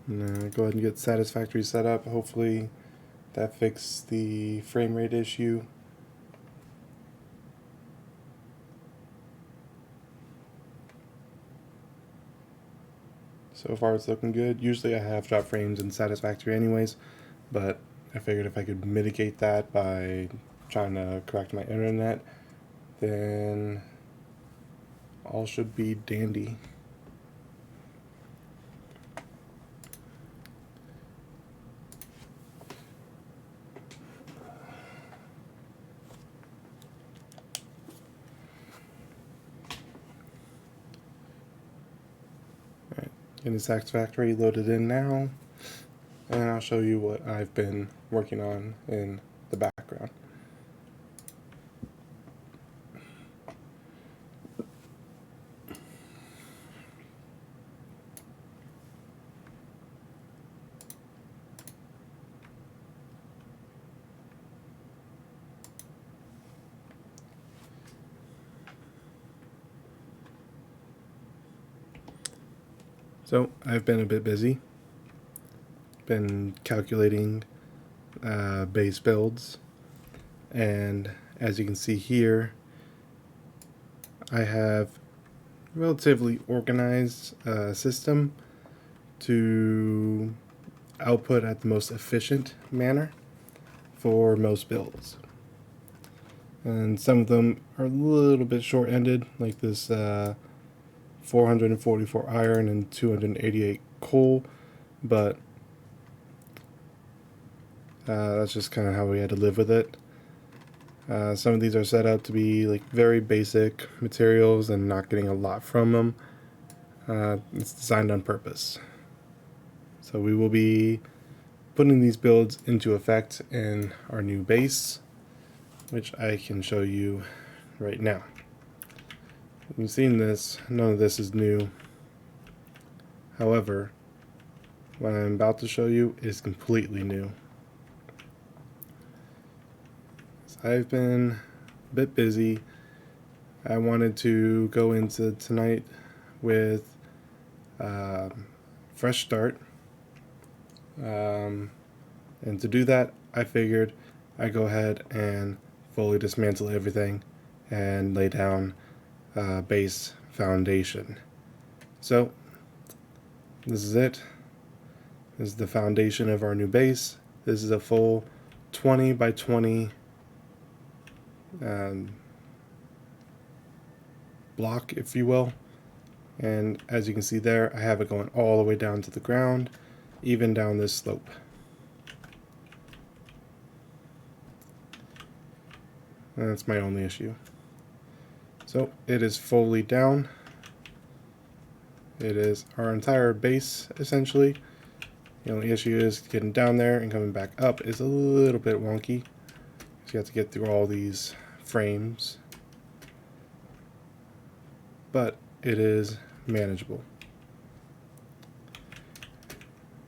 I'm gonna go ahead and get Satisfactory set up. Hopefully that fixed the frame rate issue. So far it's looking good. Usually I have drop frames in Satisfactory anyways, but I figured if I could mitigate that by trying to correct my internet, then all should be dandy. Alright, getting Satisfactory loaded in now, and I'll show you what I've been working on in the background. So I've been a bit busy, been calculating base builds, and as you can see here, I have a relatively organized system to output at the most efficient manner for most builds. And some of them are a little bit short-ended, like this 444 iron and 288 coal, but that's just kind of how we had to live with it. Some of these are set up to be like very basic materials and not getting a lot from them. It's designed on purpose. So we will be putting these builds into effect in our new base, which I can show you right now. You've seen this, none of this is new. However, what I'm about to show you is completely new. So I've been a bit busy. I wanted to go into tonight with fresh start. And to do that, I figured I'd go ahead and fully dismantle everything and lay down base foundation. So this is it. This is the foundation of our new base. This is a full 20 by 20 block, if you will. And as you can see there, I have it going all the way down to the ground, even down this slope. And that's my only issue. So it is fully down. It is our entire base, essentially. The only issue is getting down there and coming back up is a little bit wonky. So you have to get through all these frames. But it is manageable.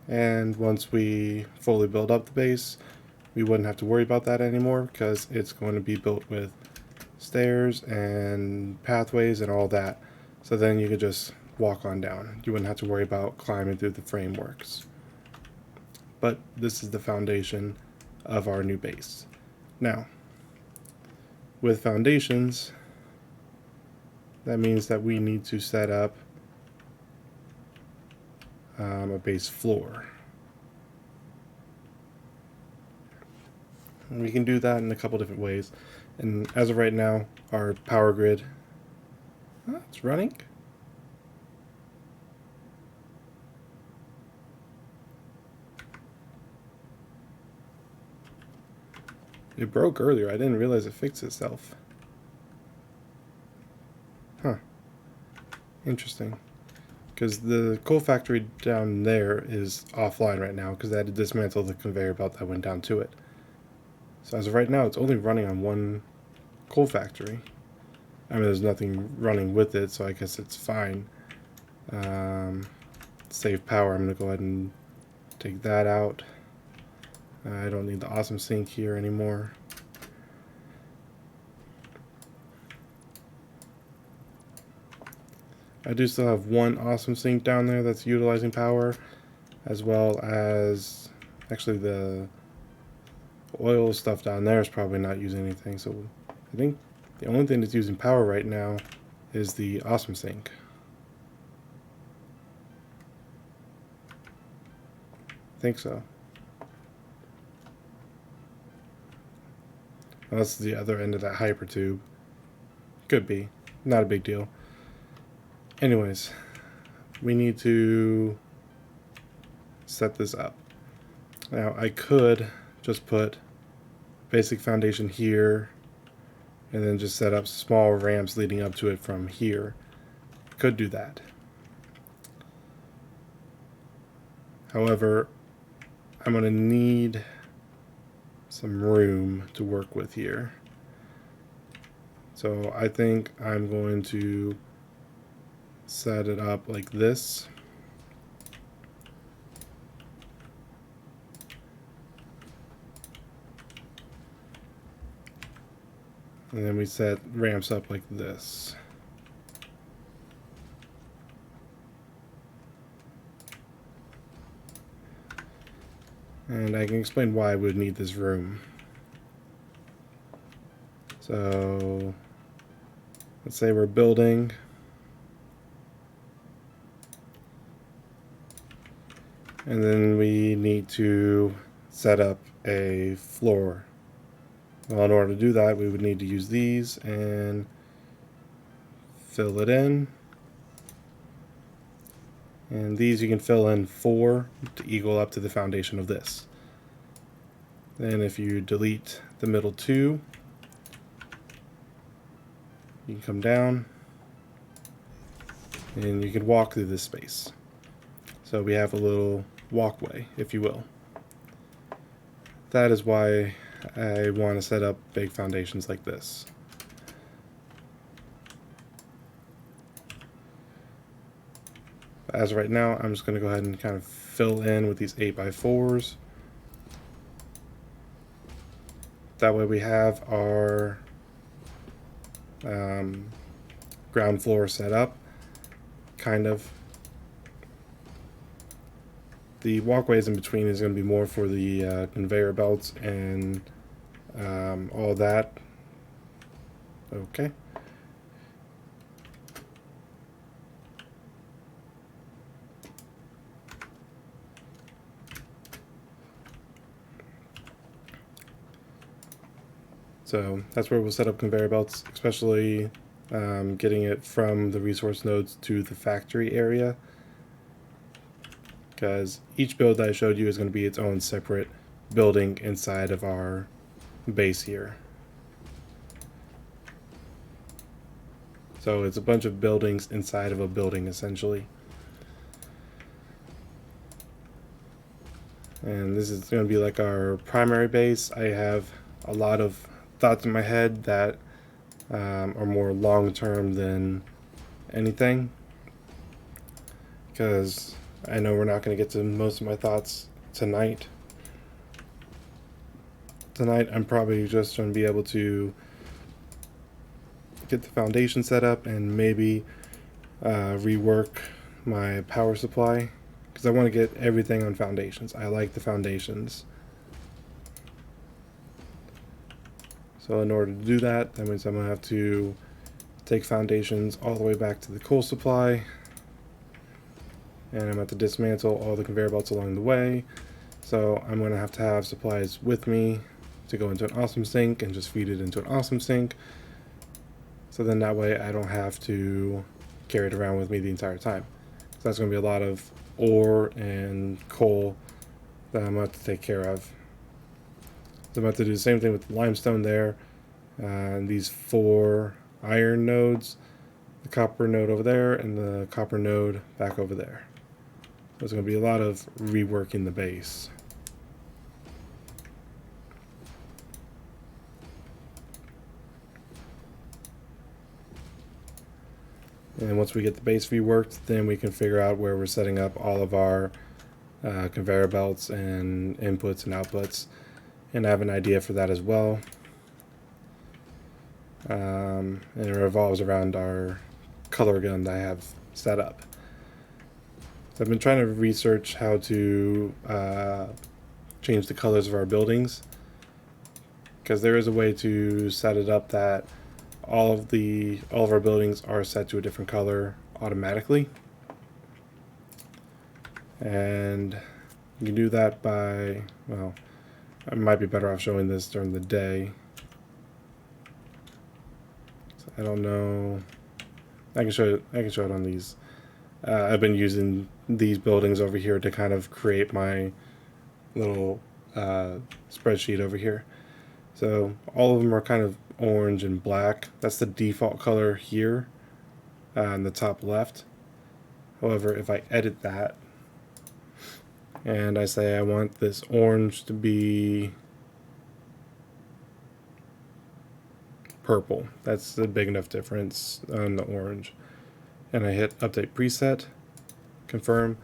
And once we fully build up the base, we wouldn't have to worry about that anymore because it's going to be built with stairs and pathways and all that. So then you could just walk on down. You wouldn't have to worry about climbing through the frameworks. But this is the foundation of our new base. Now, with foundations, that means that we need to set up a base floor. And we can do that in a couple different ways. And as of right now, our power grid, it's running. It broke earlier. I didn't realize it fixed itself. Huh. Interesting. Because the coal factory down there is offline right now because I had to dismantle the conveyor belt that went down to it. So as of right now, it's only running on one coal factory. I mean, there's nothing running with it, so I guess it's fine. Save power. I'm going to go ahead and take that out. I don't need the awesome sink here anymore. I do still have one awesome sink down there that's utilizing power. as well as actually the oil stuff down there is probably not using anything. So I think the only thing that's using power right now is the awesome sink. I think so. Unless the other end of that hyper tube. Could be. Not a big deal. Anyways, we need to set this up. Now I could just put basic foundation here and then just set up small ramps leading up to it from here. Could do that. However, I'm going to need some room to work with here. So I think I'm going to set it up like this. And then we set ramps up like this. And I can explain why I would need this room. So let's say we're building. And then we need to set up a floor. Well, in order to do that, we would need to use these and fill it in. And these you can fill in 4 to equal up to the foundation of this. Then if you delete the middle 2, you can come down and you can walk through this space. So we have a little walkway, if you will. That is why I want to set up big foundations like this. As of right now, I'm just going to go ahead and kind of fill in with these 8x4s. That way we have our ground floor set up, kind of. The walkways in between is going to be more for the conveyor belts and all that. Okay. So that's where we'll set up conveyor belts, especially getting it from the resource nodes to the factory area. Because each build that I showed you is going to be its own separate building inside of our base here. So it's a bunch of buildings inside of a building, essentially. And this is going to be like our primary base. I have a lot of thoughts in my head that are more long-term than anything. Because I know we're not going to get to most of my thoughts tonight. Tonight I'm probably just going to be able to get the foundation set up and maybe rework my power supply, because I want to get everything on foundations. I like the foundations. So in order to do that, that means I'm going to have to take foundations all the way back to the coal supply. And I'm going to have to dismantle all the conveyor belts along the way. So I'm going to have supplies with me to go into an awesome sink and just feed it into an awesome sink. So then that way I don't have to carry it around with me the entire time. So that's going to be a lot of ore and coal that I'm going to have to take care of. So I'm going to have to do the same thing with the limestone there. These 4 iron nodes, the copper node over there, and the copper node back over there. There's going to be a lot of reworking the base. And once we get the base reworked, then we can figure out where we're setting up all of our conveyor belts and inputs and outputs. And I have an idea for that as well. And it revolves around our color gun that I have set up. So I've been trying to research how to change the colors of our buildings, because there is a way to set it up that all of our buildings are set to a different color automatically. And you can do that by, well, I might be better off showing this during the day. So I don't know. I can show it on these. I've been using these buildings over here to kind of create my little spreadsheet over here. So all of them are kind of orange and black. That's the default color here in the top left. However, if I edit that and I say I want this orange to be purple, that's a big enough difference on the orange, and I hit update preset, confirm,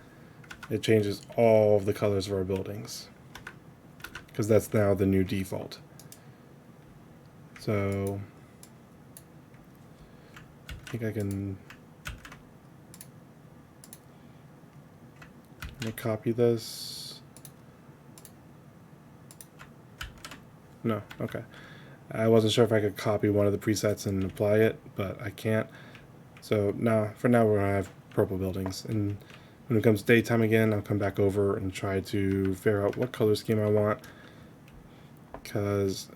it changes all of the colors of our buildings, because that's now the new default. So I think I can copy this. No, okay. I wasn't sure if I could copy one of the presets and apply it, but I can't. So now, for now, we're gonna have purple buildings, and when it comes daytime again, I'll come back over and try to figure out what color scheme I want, because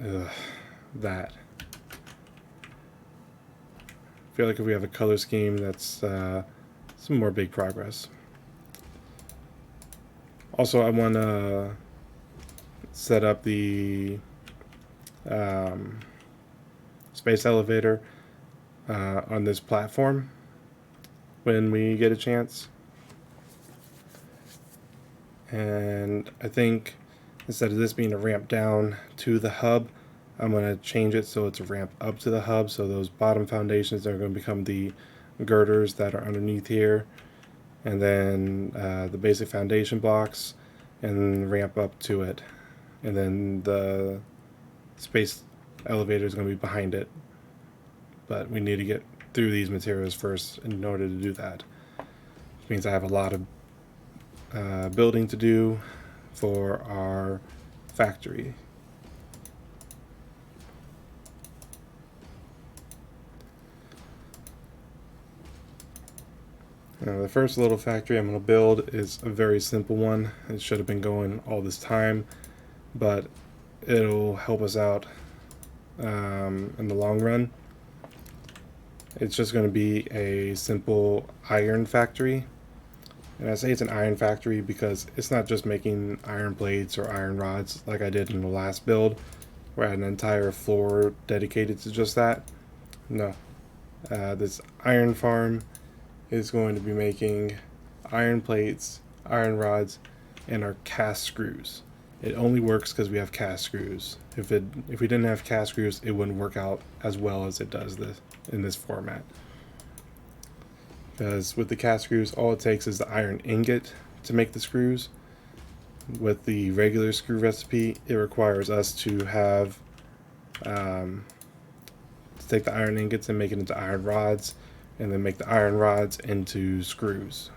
that. I feel like if we have a color scheme, that's some more big progress. Also, I want to set up the space elevator on this platform when we get a chance. And I think instead of this being a ramp down to the hub, I'm going to change it so it's a ramp up to the hub. So those bottom foundations are going to become the girders that are underneath here, and then the basic foundation blocks, and ramp up to it, and then the space elevator is going to be behind it. But we need to get through these materials first in order to do that, which means I have a lot of building to do for our factory. Now, the first little factory I'm going to build is a very simple one. It should have been going all this time, but it'll help us out in the long run. It's just going to be a simple iron factory. And I say it's an iron factory because it's not just making iron plates or iron rods like I did in the last build, where I had an entire floor dedicated to just that. No. This iron farm is going to be making iron plates, iron rods, and our cast screws. It only works because we have cast screws. If we didn't have cast screws, it wouldn't work out as well as it does in this format. Because with the cast screws, all it takes is the iron ingot to make the screws. With the regular screw recipe, it requires us to have to take the iron ingots and make it into iron rods, and then make the iron rods into screws.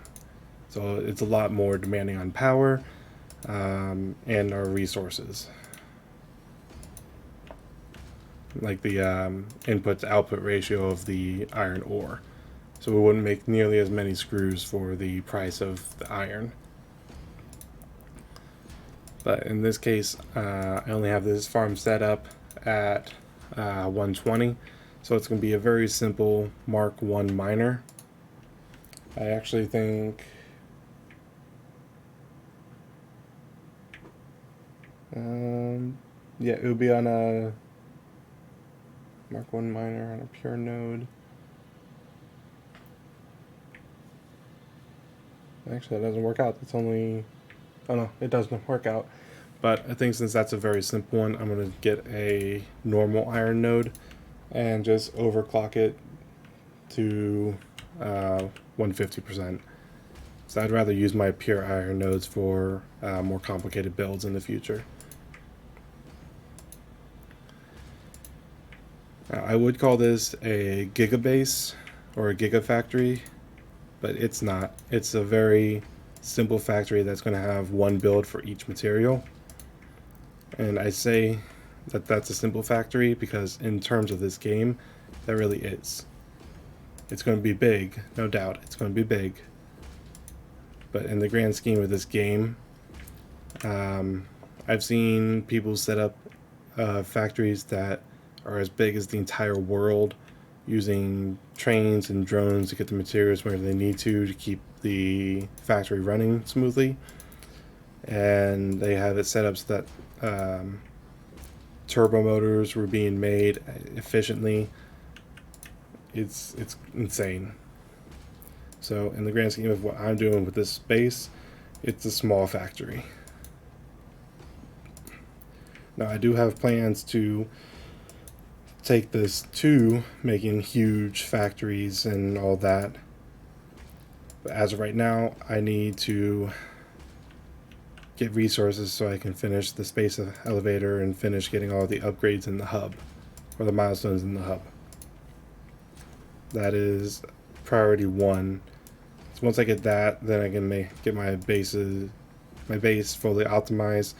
So it's a lot more demanding on power and our resources, like the input to output ratio of the iron ore. So we wouldn't make nearly as many screws for the price of the iron. But in this case, I only have this farm set up at 120. So it's going to be a very simple Mark I miner. I actually think yeah, it would be on a Mark I miner on a pure node. Actually, that doesn't work out. It's only, oh no, it doesn't work out. But I think since that's a very simple one, I'm going to get a normal iron node and just overclock it to 150%. So I'd rather use my pure iron nodes for more complicated builds in the future. I would call this a gigabase or a gigafactory, but it's not. It's a very simple factory that's going to have one build for each material. And I say that that's a simple factory because in terms of this game, that really is. It's going to be big, no doubt. It's going to be big. But in the grand scheme of this game, I've seen people set up factories that are as big as the entire world, using trains and drones to get the materials where they need to keep the factory running smoothly. And they have it set up so that turbo motors were being made efficiently. It's insane. So in the grand scheme of what I'm doing with this base, it's a small factory. Now I do have plans to take this to making huge factories and all that. But as of right now, I need to get resources so I can finish the space elevator and finish getting all the upgrades in the hub, or the milestones in the hub. That is priority 1. So once I get that, then I can get my base fully optimized.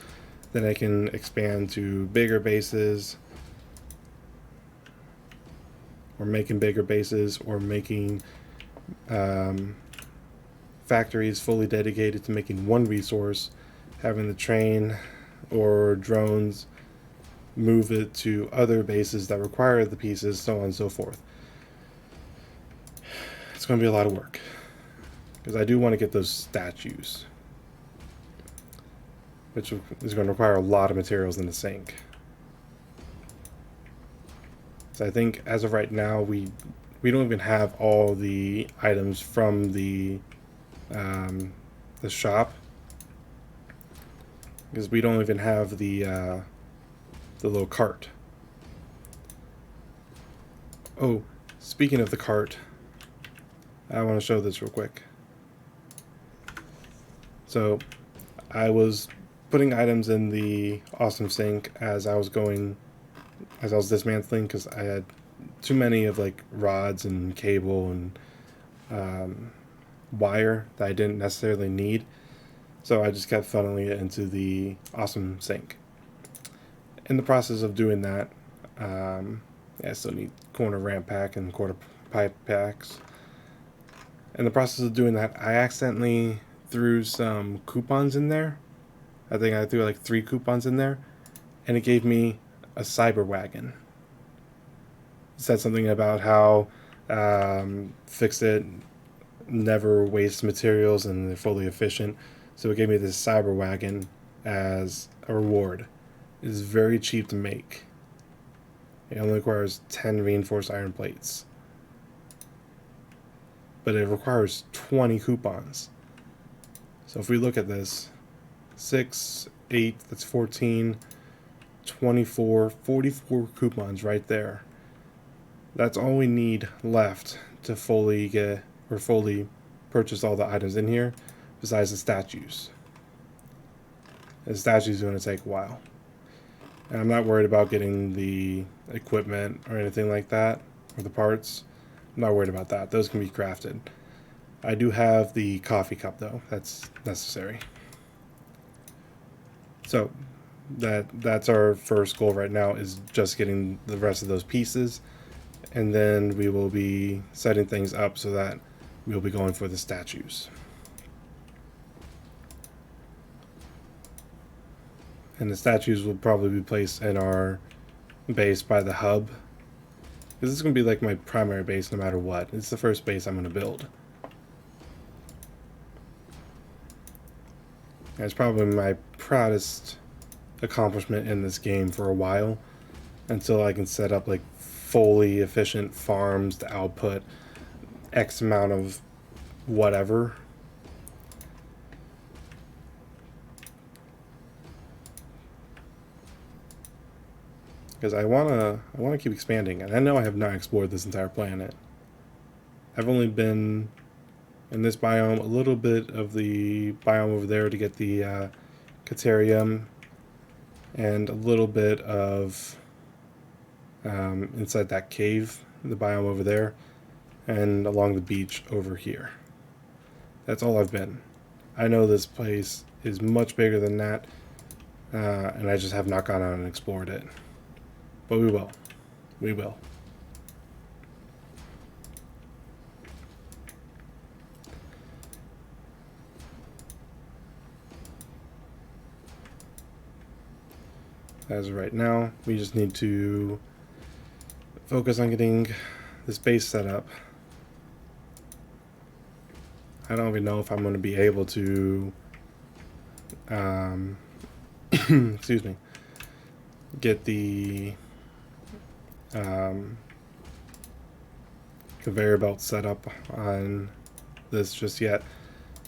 Then I can expand to bigger bases, or making bigger bases, or making factories fully dedicated to making one resource, having the train or drones move it to other bases that require the pieces, so on and so forth. It's going to be a lot of work because I do want to get those statues, which is going to require a lot of materials in the sink. So I think as of right now, we don't even have all the items from the shop, because we don't even have the little cart. Oh, speaking of the cart, I want to show this real quick. So I was putting items in the awesome sink as I was dismantling, because I had too many of like rods and cable and wire that I didn't necessarily need. So I just kept funneling it into the awesome sink. In the process of doing that, I still need corner ramp pack and quarter pipe packs. In the process of doing that, I accidentally threw some coupons in there. I think I threw like 3 coupons in there, and it gave me a cyber wagon. It said something about how fix it, never waste materials, and they're fully efficient. So it gave me this cyber wagon as a reward. It is very cheap to make. It only requires 10 reinforced iron plates, but it requires 20 coupons. So if we look at this, 6, 8, that's 14, 24, 44 coupons right there. That's all we need left to fully purchase all the items in here, besides the statues. The statues are going to take a while. And I'm not worried about getting the equipment or anything like that, or the parts. I'm not worried about that. Those can be crafted. I do have the coffee cup though. That's necessary. So that's our first goal right now, is just getting the rest of those pieces, and then we will be setting things up so that we'll be going for the statues. And the statues will probably be placed in our base by the hub, because this is going to be like my primary base no matter what. It's the first base I'm going to build. And it's probably my proudest accomplishment in this game for a while, until I can set up like fully efficient farms to output X amount of whatever. Because I wanna keep expanding, and I know I have not explored this entire planet. I've only been in this biome, a little bit of the biome over there to get the Caterium, and a little bit of inside that cave, the biome over there, and along the beach over here. That's all I've been. I know this place is much bigger than that, and I just have not gone out and explored it. But we will. We will. As of right now, we just need to focus on getting this base set up. I don't even know if I'm going to be able to, excuse me, get the conveyor belt set up on this just yet.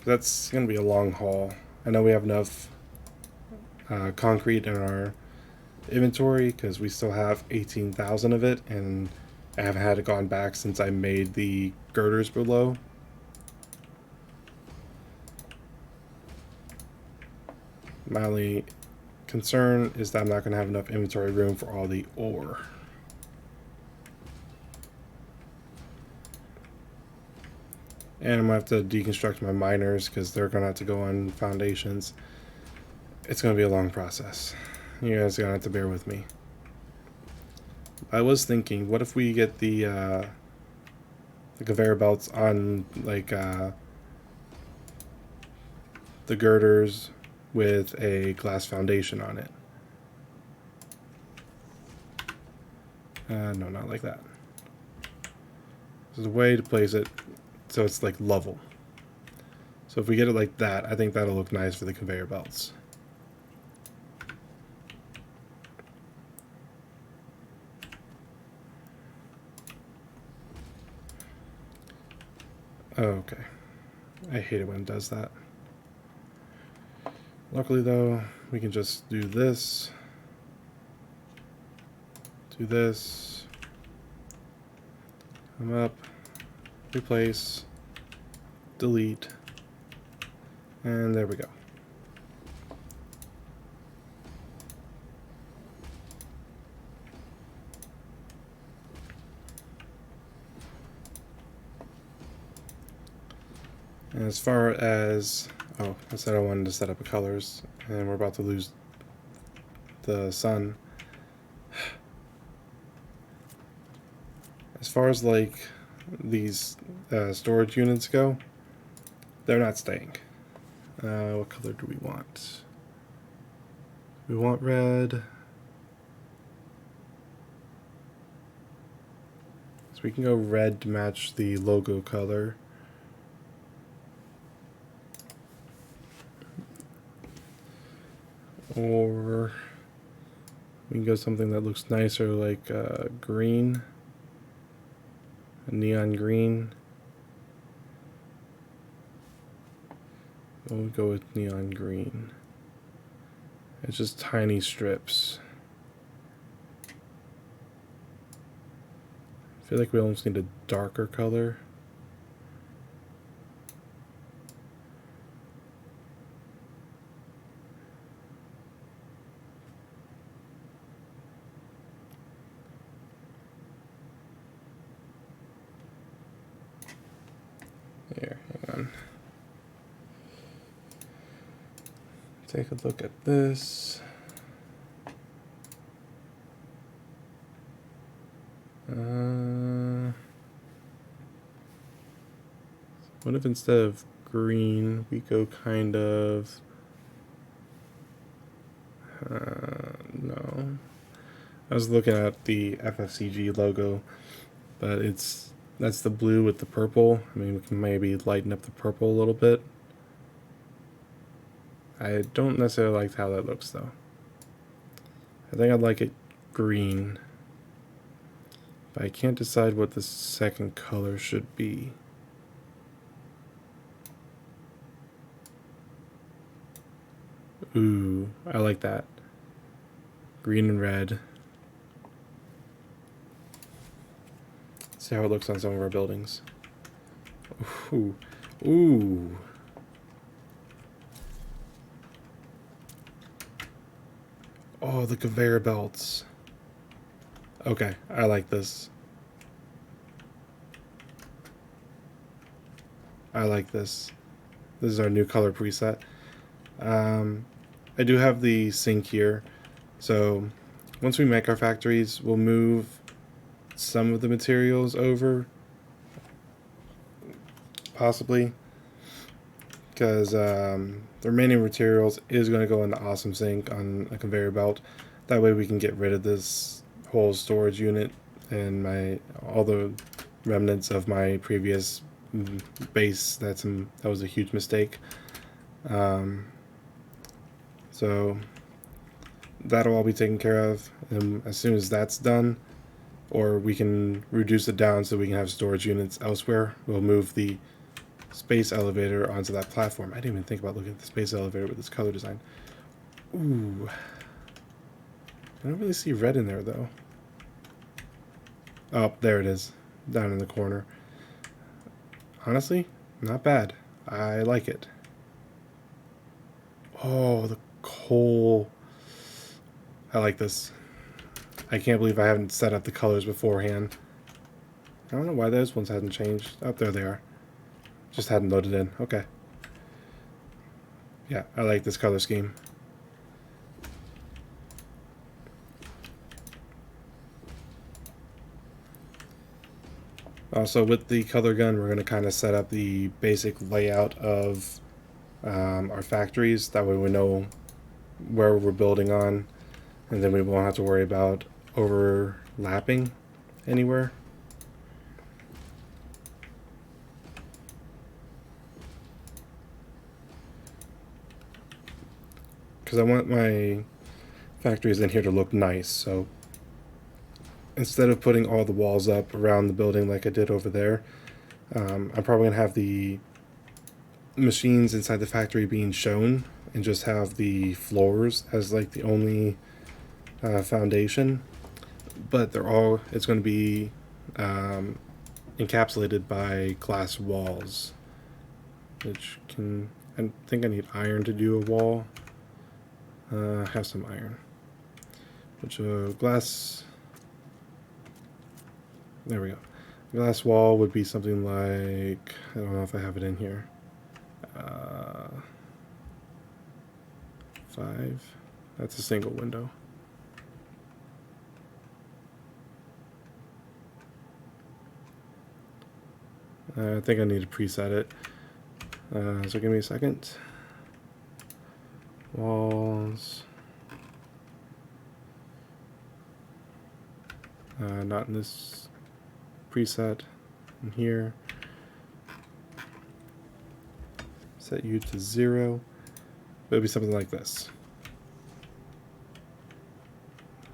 That's going to be a long haul. I know we have enough concrete in our inventory because we still have 18,000 of it, and I haven't had it gone back since I made the girders below. My only concern is that I'm not going to have enough inventory room for all the ore. And I'm going to have to deconstruct my miners because they're going to have to go on foundations. It's going to be a long process. You guys are going to have to bear with me. I was thinking, what if we get the conveyor belts on, like, the girders with a glass foundation on it? No, not like that. There's a way to place it so it's like level. So if we get it like that, I think that'll look nice for the conveyor belts. Okay. I hate it when it does that. Luckily though, we can just do this. Do this. Come up. Replace. Delete. And there we go. And as far as, oh, I said I wanted to set up the colors, and we're about to lose the sun. As far as like these storage units go, they're not staying. What color do we want? We want red. So we can go red to match the logo color. Or we can go something that looks nicer, like green, a neon green. We'll go with neon green. It's just tiny strips. I feel like we almost need a darker color. Here, hang on. Take a look at this. What if instead of green, we go kind of... no. I was looking at the FFCG logo, but that's the blue with the purple. I mean, we can maybe lighten up the purple a little bit. I don't necessarily like how that looks, though. I think I'd like it green, but I can't decide what the second color should be. Ooh, I like that. Green and red. See how it looks on some of our buildings. Ooh. Ooh. Oh, the conveyor belts. Okay, I like this. I like this. This is our new color preset. I do have the sink here, so once we make our factories, we'll move some of the materials over, possibly, because the remaining materials is going to go in the awesome sink on a conveyor belt. That way we can get rid of this whole storage unit and all the remnants of my previous base. That was a huge mistake. So that'll all be taken care of, and as soon as that's done, or we can reduce it down so we can have storage units elsewhere, we'll move the space elevator onto that platform. I didn't even think about looking at the space elevator with this color design. Ooh, I don't really see red in there though. Oh, there it is, down in the corner. Honestly, not bad. I like it. Oh, the coal. I like this. I can't believe I haven't set up the colors beforehand. I don't know why those ones hadn't changed. Oh, there they are. Just hadn't loaded in. Okay. Yeah, I like this color scheme. Also, with the color gun, we're going to kind of set up the basic layout of our factories. That way we know where we're building on, and then we won't have to worry about overlapping anywhere. Because I want my factories in here to look nice, so instead of putting all the walls up around the building like I did over there, I'm probably going to have the machines inside the factory being shown and just have the floors as like the only foundation. But it's going to be encapsulated by glass walls, which I think I need iron to do a wall. I have some iron. Which glass. There we go. Glass wall would be something like, I don't know if I have it in here. 5. That's a single window. I think I need to preset it. So give me a second. Walls. Not in this preset. In here. Set you to 0. It'll be something like this.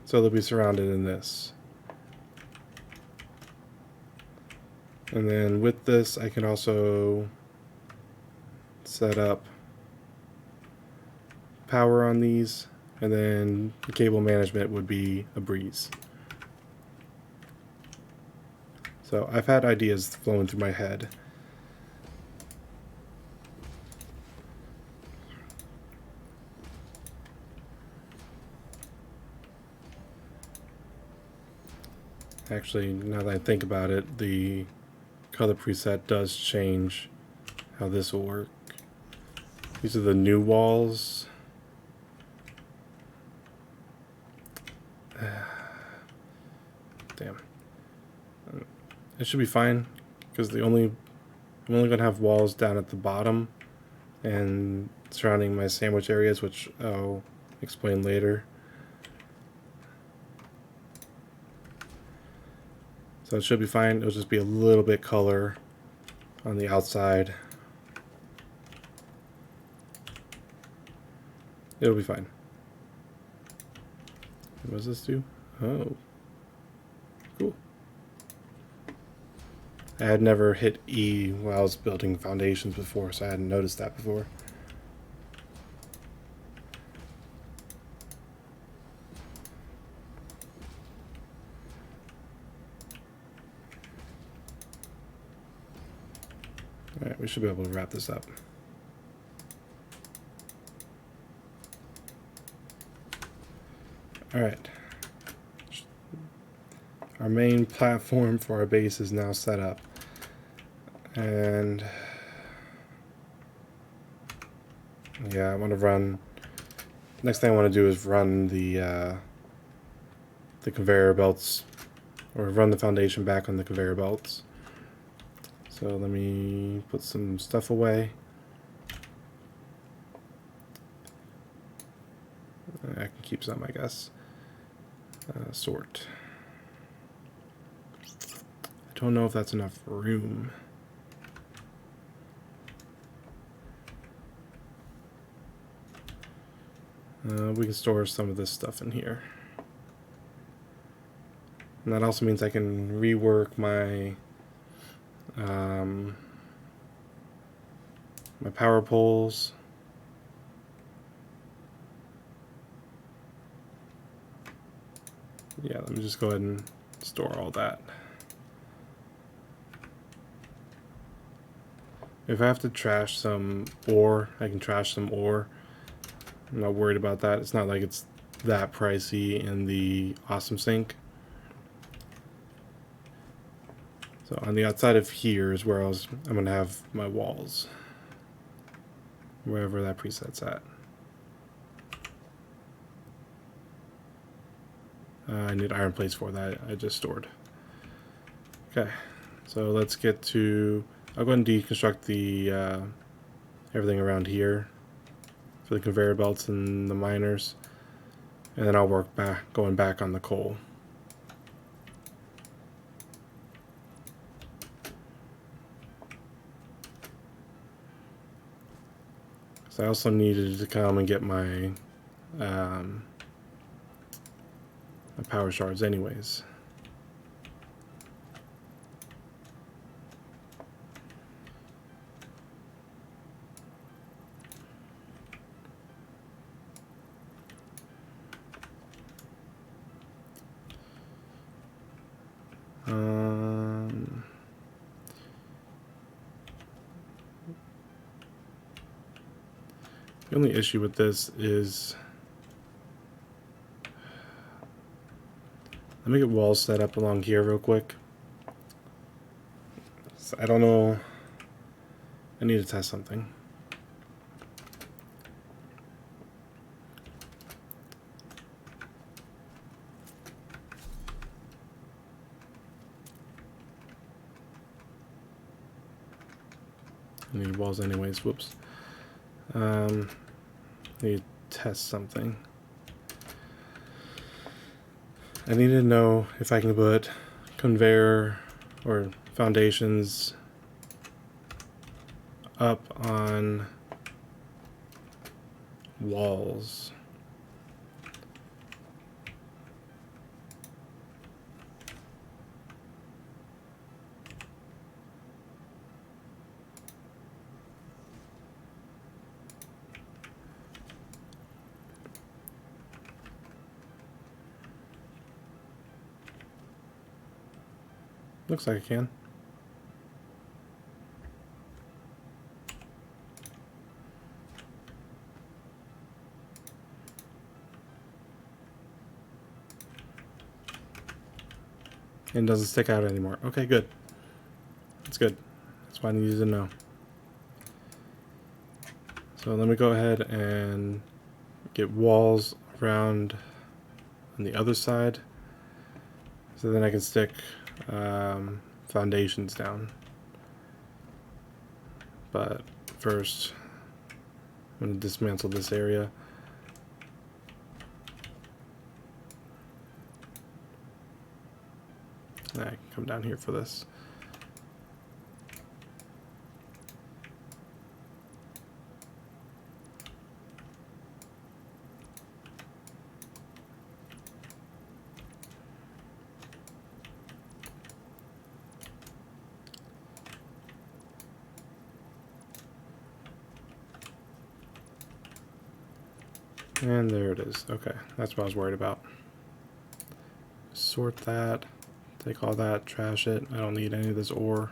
So they'll be surrounded in this. And then with this, I can also set up power on these, and then the cable management would be a breeze. So I've had ideas flowing through my head. Actually, now that I think about it, the color preset does change how this will work. These are the new walls. Damn. It should be fine, because I'm only going to have walls down at the bottom and surrounding my sandwich areas, which I'll explain later. So it should be fine. It'll just be a little bit color on the outside. It'll be fine. What does this do? Oh. Cool. I had never hit E while I was building foundations before, so I hadn't noticed that before. Alright, we should be able to wrap this up. Alright. Our main platform for our base is now set up. And Yeah, I want to run. Next thing I want to do is run the conveyor belts, or run the foundation back on the conveyor belts. So let me put some stuff away. I can keep some, I guess. Sort. I don't know if that's enough room. We can store some of this stuff in here. And that also means I can rework my my power poles. Yeah, let me just go ahead and store all that. If I have to trash some ore, I can trash some ore. I'm not worried about that. It's not like it's that pricey in the Awesome Sink. So on the outside of here is where I'm going to have my walls. Wherever that preset's at. I need iron plates for that. I just stored. Okay, so let's get to... I'll go ahead and deconstruct the everything around here for the conveyor belts and the miners, and then I'll work going back on the coal. So I also needed to come and get my my power shards anyways. The only issue with this is, let me get walls set up along here real quick. So I don't know, I need to test something. I need walls anyways, whoops. Need to test something. I need to know if I can put conveyor or foundations up on walls. Looks like I can. And doesn't stick out anymore. Okay, good. That's good. That's what I needed to know. So let me go ahead and get walls around on the other side, so then I can stick foundations down. But first, I'm going to dismantle this area. I can come down here for this. And there it is. Okay, that's what I was worried about. Sort that, take all that, trash it. I don't need any of this ore.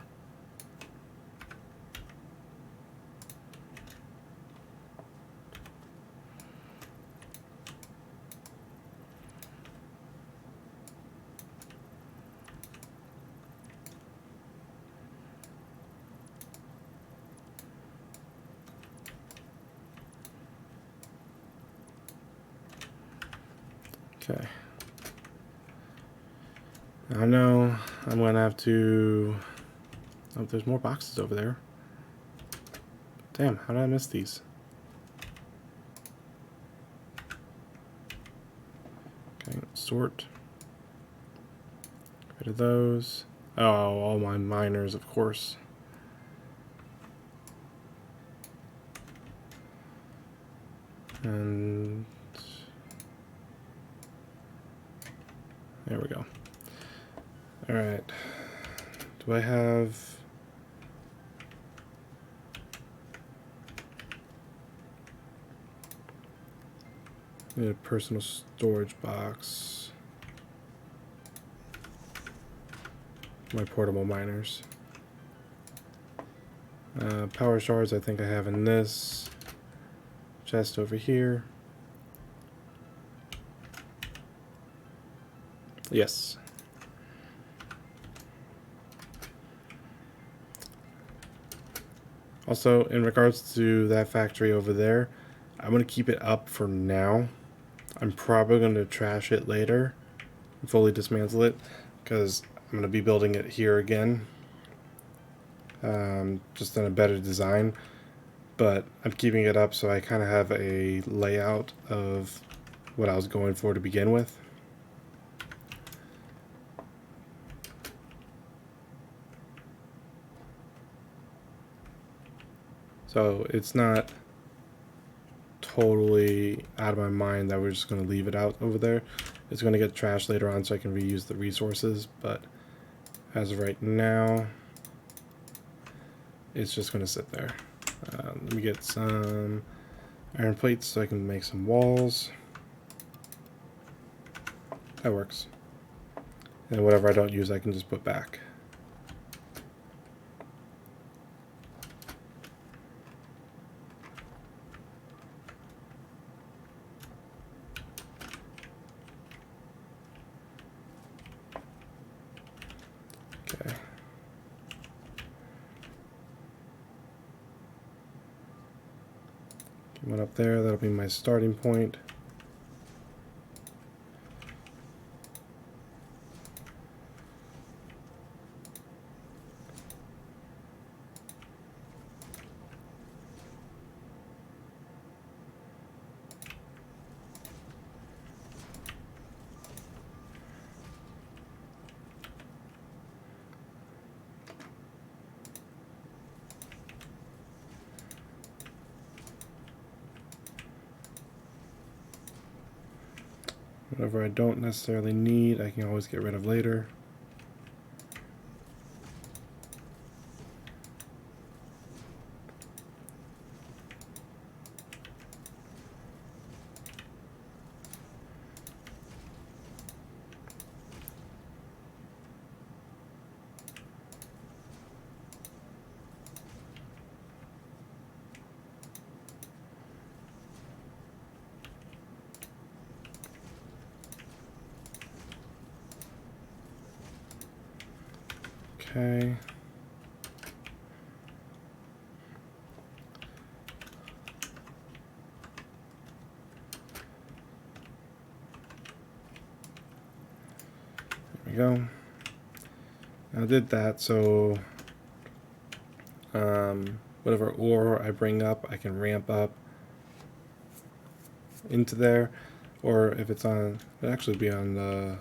Okay. I know I'm gonna have to. Oh, there's more boxes over there. Damn, how did I miss these? Okay, sort. Get rid of those. Oh, all my miners, of course. And there we go. All right. Do I have? I need a personal storage box. My portable miners. Power shards I think I have in this chest over here. Yes. Also, in regards to that factory over there, I'm going to keep it up for now. I'm probably going to trash it later and fully dismantle it because I'm going to be building it here again. Just in a better design. But I'm keeping it up so I kind of have a layout of what I was going for to begin with. So it's not totally out of my mind that we're just going to leave it out over there. It's going to get trashed later on so I can reuse the resources, but as of right now, it's just going to sit there. Let me get some iron plates so I can make some walls. That works. And whatever I don't use, I can just put back. Okay. Get one up there, that'll be my starting point. Whatever I don't necessarily need, I can always get rid of later. Okay. There we go. I did that so whatever ore I bring up, I can ramp up into there, or if it's on, it'll actually be on the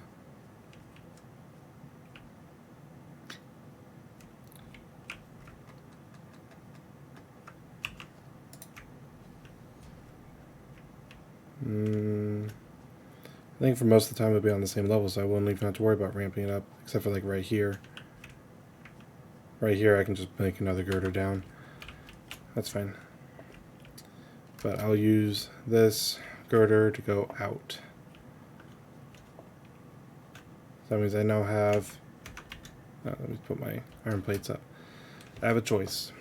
I think for most of the time it'll be on the same level, so I won't even have to worry about ramping it up, except for like right here. Right here I can just make another girder down. That's fine. But I'll use this girder to go out. So that means I now have, let me put my iron plates up. I have a choice.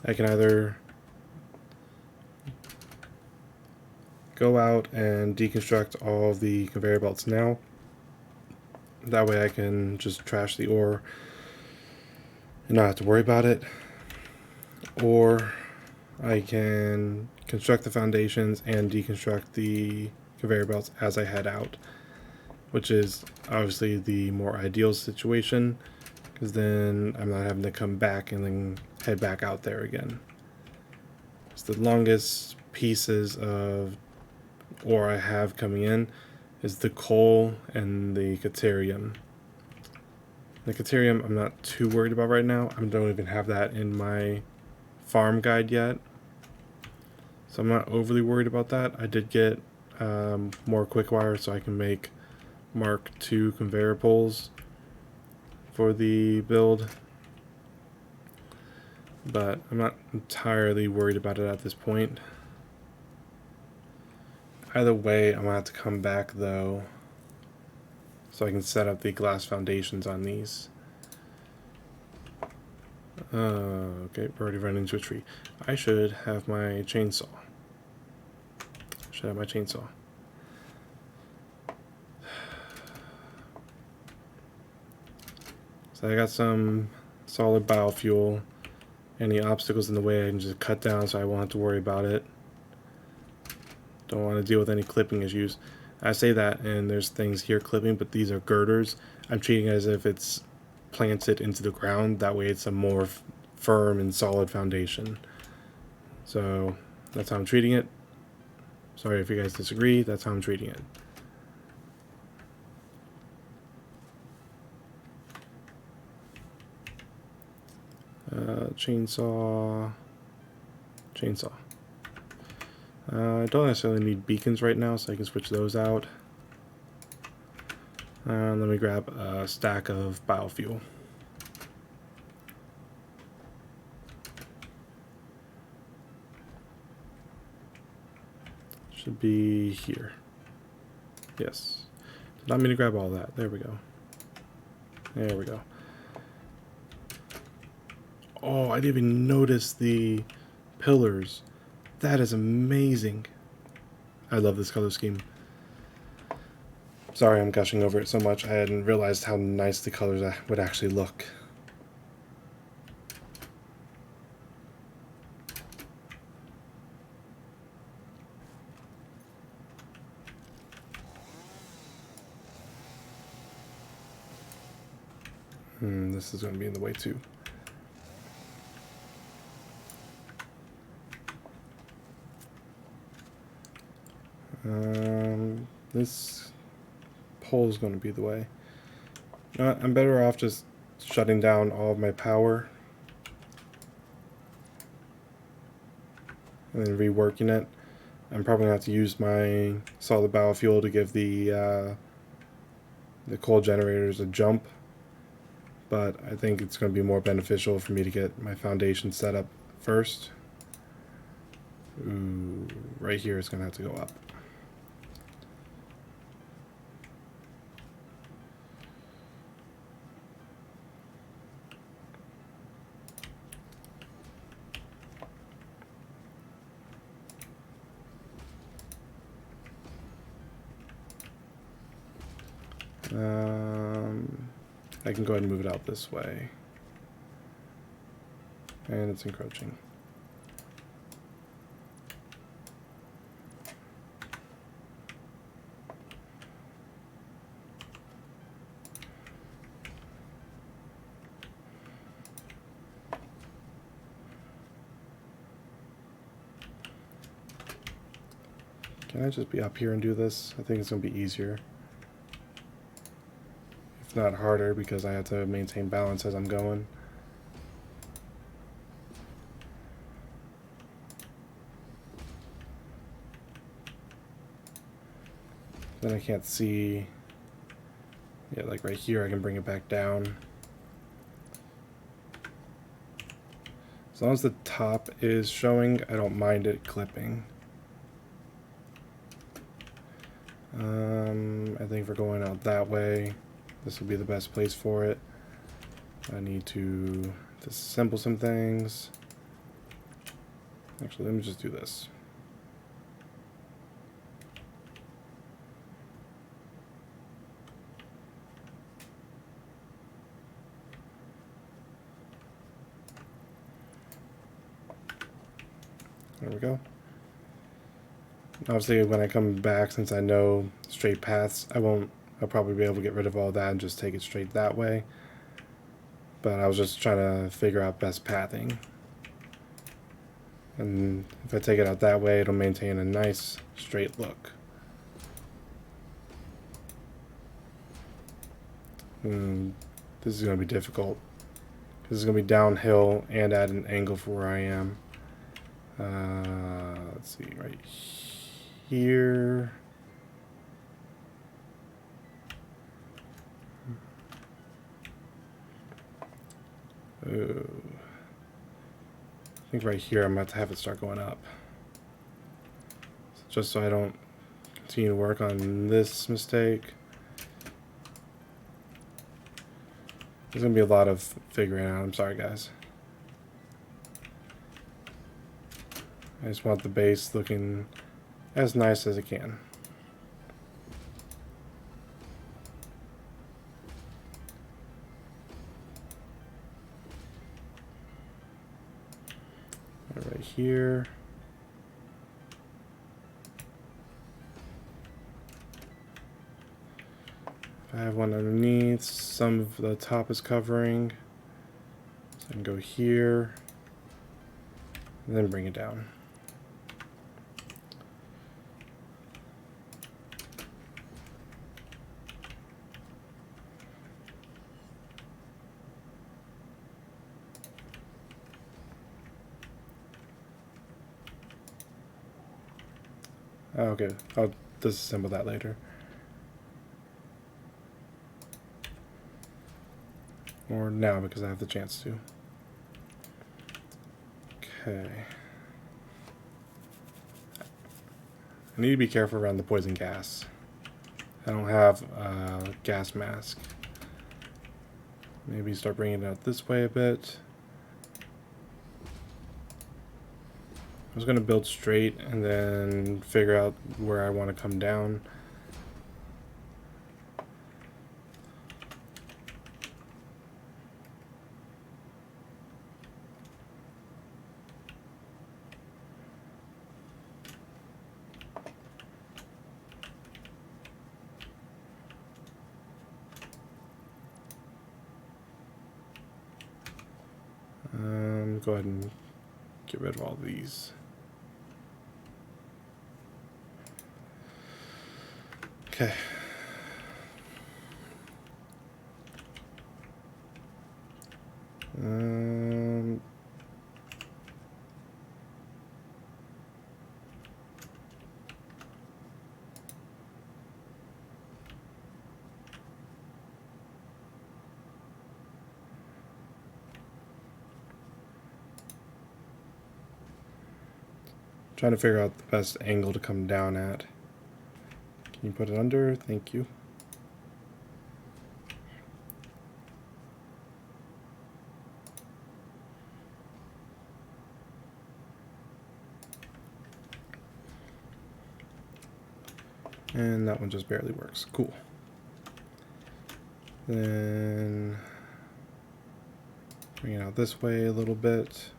I can either go out and deconstruct all the conveyor belts now. That way I can just trash the ore and not have to worry about it. Or I can construct the foundations and deconstruct the conveyor belts as I head out. which is obviously the more ideal situation, because then I'm not having to come back and then head back out there again. It's the longest pieces of ore I have coming in is the coal and the caterium. The caterium I'm not too worried about right now. I don't even have that in my farm guide yet, so I'm not overly worried about that. I did get more quick wire so I can make Mark II conveyor poles for the build, but I'm not entirely worried about it at this point. Either way, I'm gonna have to come back though so I can set up the glass foundations on these. Okay, we're already running into a tree. I should have my chainsaw. So I got some solid biofuel. Any obstacles in the way I can just cut down so I won't have to worry about it. Don't want to deal with any clipping issues. I say that and there's things here clipping, but these are girders. I'm treating it as if it's planted into the ground. That way it's a more firm and solid foundation. So that's how I'm treating it. Sorry if you guys disagree, that's how I'm treating it. Chainsaw. I don't necessarily need beacons right now, so I can switch those out. Let me grab a stack of biofuel. Should be here. Yes. Did not mean to grab all that. There we go. There we go. Oh, I didn't even notice the pillars. That is amazing. I love this color scheme. Sorry I'm gushing over it so much. I hadn't realized how nice the colors would actually look. This is going to be in the way too. This pole is going to be the way. I'm better off just shutting down all of my power and then reworking it. I'm probably going to have to use my solid biofuel to give the coal generators a jump, but I think it's going to be more beneficial for me to get my foundation set up first. Ooh, right here is going to have to go up. I can go ahead and move it out this way. And it's encroaching. Can I just be up here and do this? I think it's going to be easier. If not harder, because I have to maintain balance as I'm going. Then I can't see. Yeah, like right here I can bring it back down. As long as the top is showing, I don't mind it clipping. I think if we're going out that way, this will be the best place for it. I need to disassemble some things. Actually, let me just do this. There we go. Obviously, when I come back, since I know straight paths, I won't I'll probably be able to get rid of all that and just take it straight that way. But I was just trying to figure out best pathing. And if I take it out that way, it'll maintain a nice straight look. This is going to be difficult. This is going to be downhill and at an angle for where I am. Let's see, right here. I think right here I'm about to have it start going up. Just so I don't continue to work on this mistake. There's going to be a lot of figuring out. I'm sorry, guys. I just want the base looking as nice as it can. Right here. I have one underneath, some of the top is covering. So I can go here, and then bring it down. Okay, I'll disassemble that later. Or now, because I have the chance to. Okay. I need to be careful around the poison gas. I don't have a gas mask. Maybe start bringing it out this way a bit. I was going to build straight and then figure out where I want to come down. Go ahead and get rid of all these. Okay. Trying to figure out the best angle to come down at. Can you put it under? Thank you. And that one just barely works. Cool. Then bring it out this way a little bit.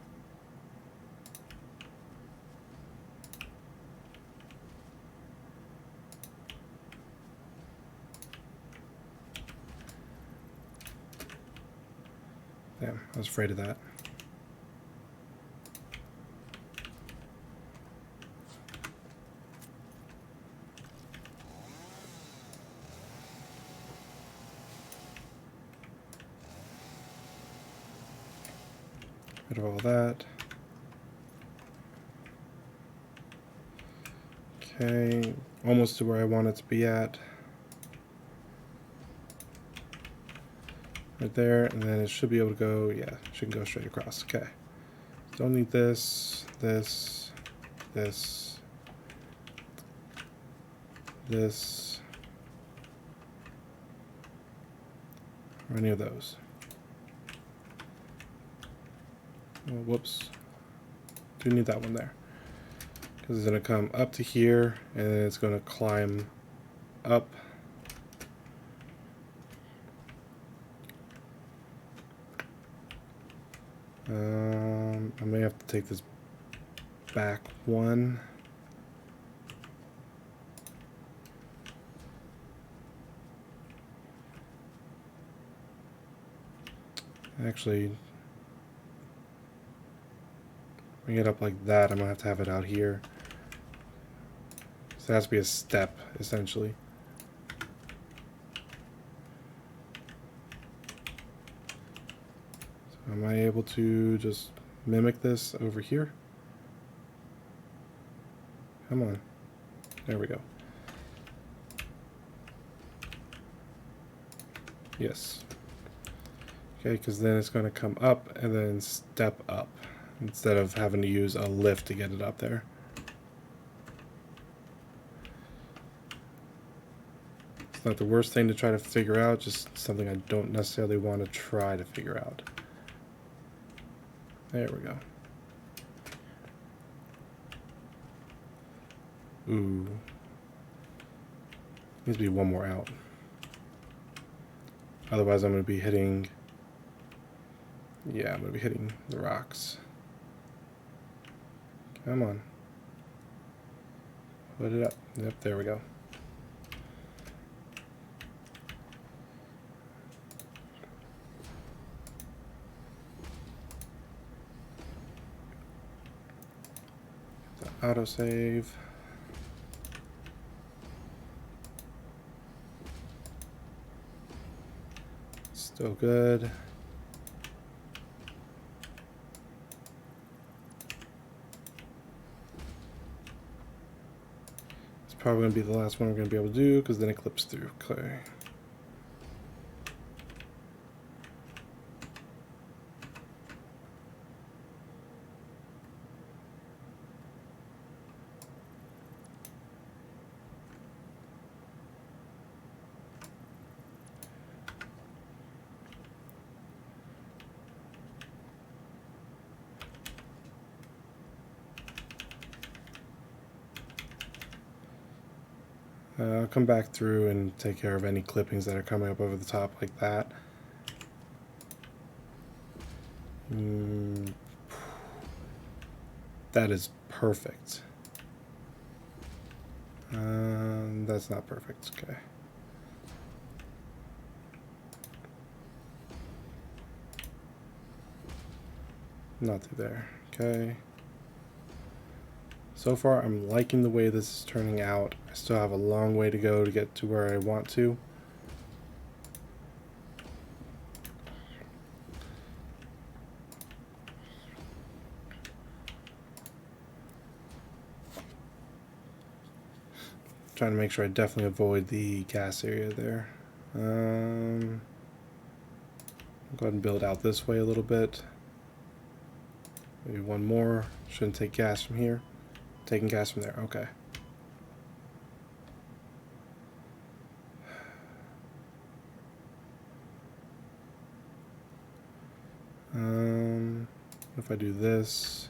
Damn, I was afraid of that. Rid of all that. Okay, almost to where I want it to be at. Right there, and then it should be able to go, yeah, it should go straight across. Okay. Don't need this, this, this, this, or any of those. Oh, whoops. Do need that one there. Because it's going to come up to here, and then it's going to climb up. I may have to take this back one. Actually, bring it up like that. I'm gonna have to have it out here. So it has to be a step, essentially. So am I able to just mimic this over here? Come on. There we go. Yes. Okay, because then it's going to come up and then step up instead of having to use a lift to get it up there. It's not the worst thing to try to figure out, just something I don't necessarily want to try to figure out. There we go. Ooh. Needs to be one more out. Otherwise I'm going to be hitting... Yeah, I'm going to be hitting the rocks. Come on. Put it up. Yep, there we go. Autosave. Still good. It's probably going to be the last one we're going to be able to do because then it clips through. Okay. I'll come back through and take care of any clippings that are coming up over the top like that. That is perfect. That's not perfect. Okay. Not through there. Okay. So far, I'm liking the way this is turning out. I still have a long way to go to get to where I want to. Trying to make sure I definitely avoid the gas area there. I'll go ahead and build out this way a little bit. Maybe one more. Shouldn't take gas from here. Taking gas from there. Okay. If I do this,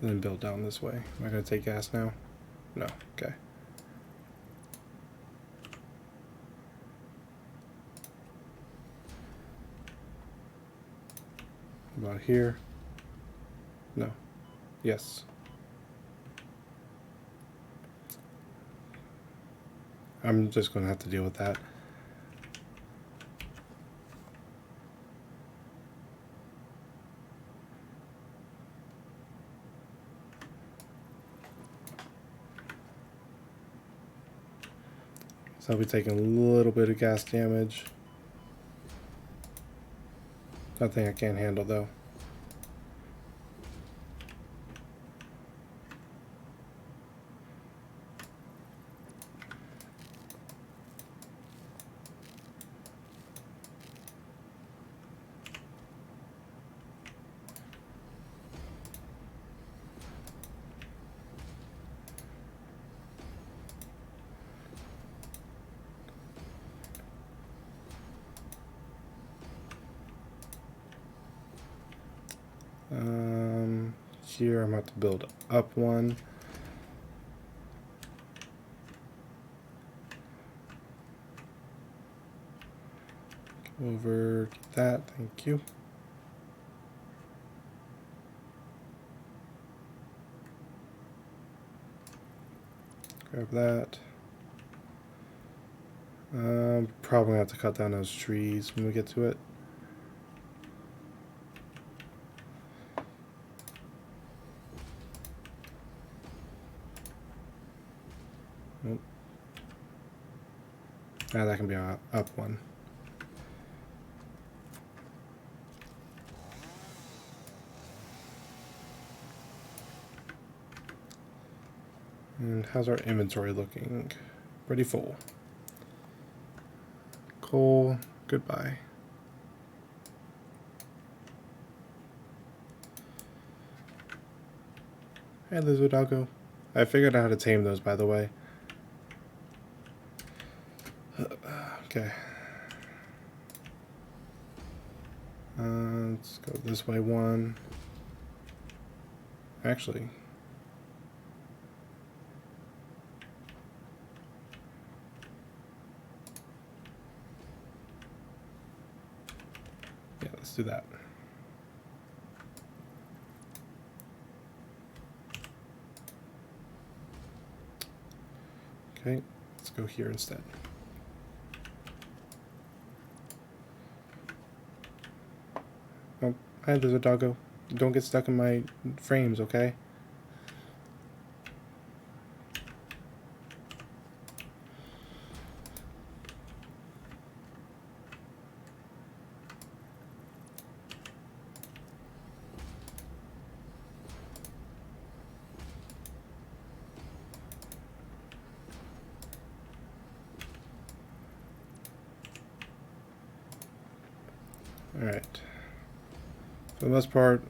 then build down this way. Am I going to take gas now? No. Okay. About here? No. Yes. I'm just going to have to deal with that. So I'll be taking a little bit of gas damage. Nothing I can't handle though. Here I'm going to have to build up one. Go over, get that, thank you. Grab that. Probably gonna have to cut down those trees when we get to it. Nope. Ah, that can be a up one. And how's our inventory looking? Pretty full. Coal, goodbye. Hey, lizard doggo. I figured out how to tame those, by the way. Okay. Let's go this way one. Actually. Yeah, let's do that. Okay, let's go here instead. Oh, hi, there's a doggo. Don't get stuck in my frames, okay? Alright. For the most part,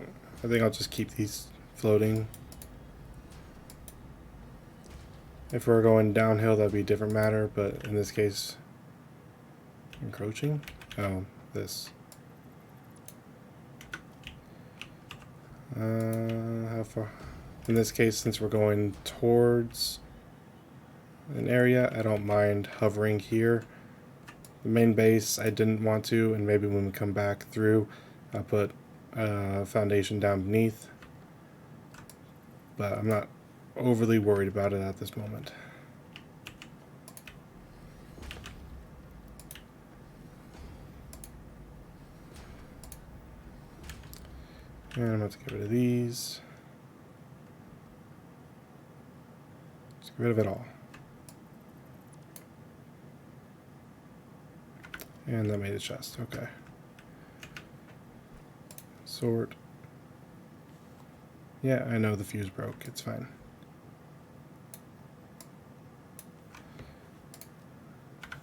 I think I'll just keep these floating. If we're going downhill, that'd be a different matter, but in this case, encroaching? Oh, this. How far? In this case, since we're going towards an area, I don't mind hovering here. The main base, I didn't want to, and maybe when we come back through, I'll put foundation down beneath. But I'm not overly worried about it at this moment. And I'm going to get rid of these. Just get rid of it all. And that made a chest. Okay. Sort. Yeah, I know the fuse broke. It's fine.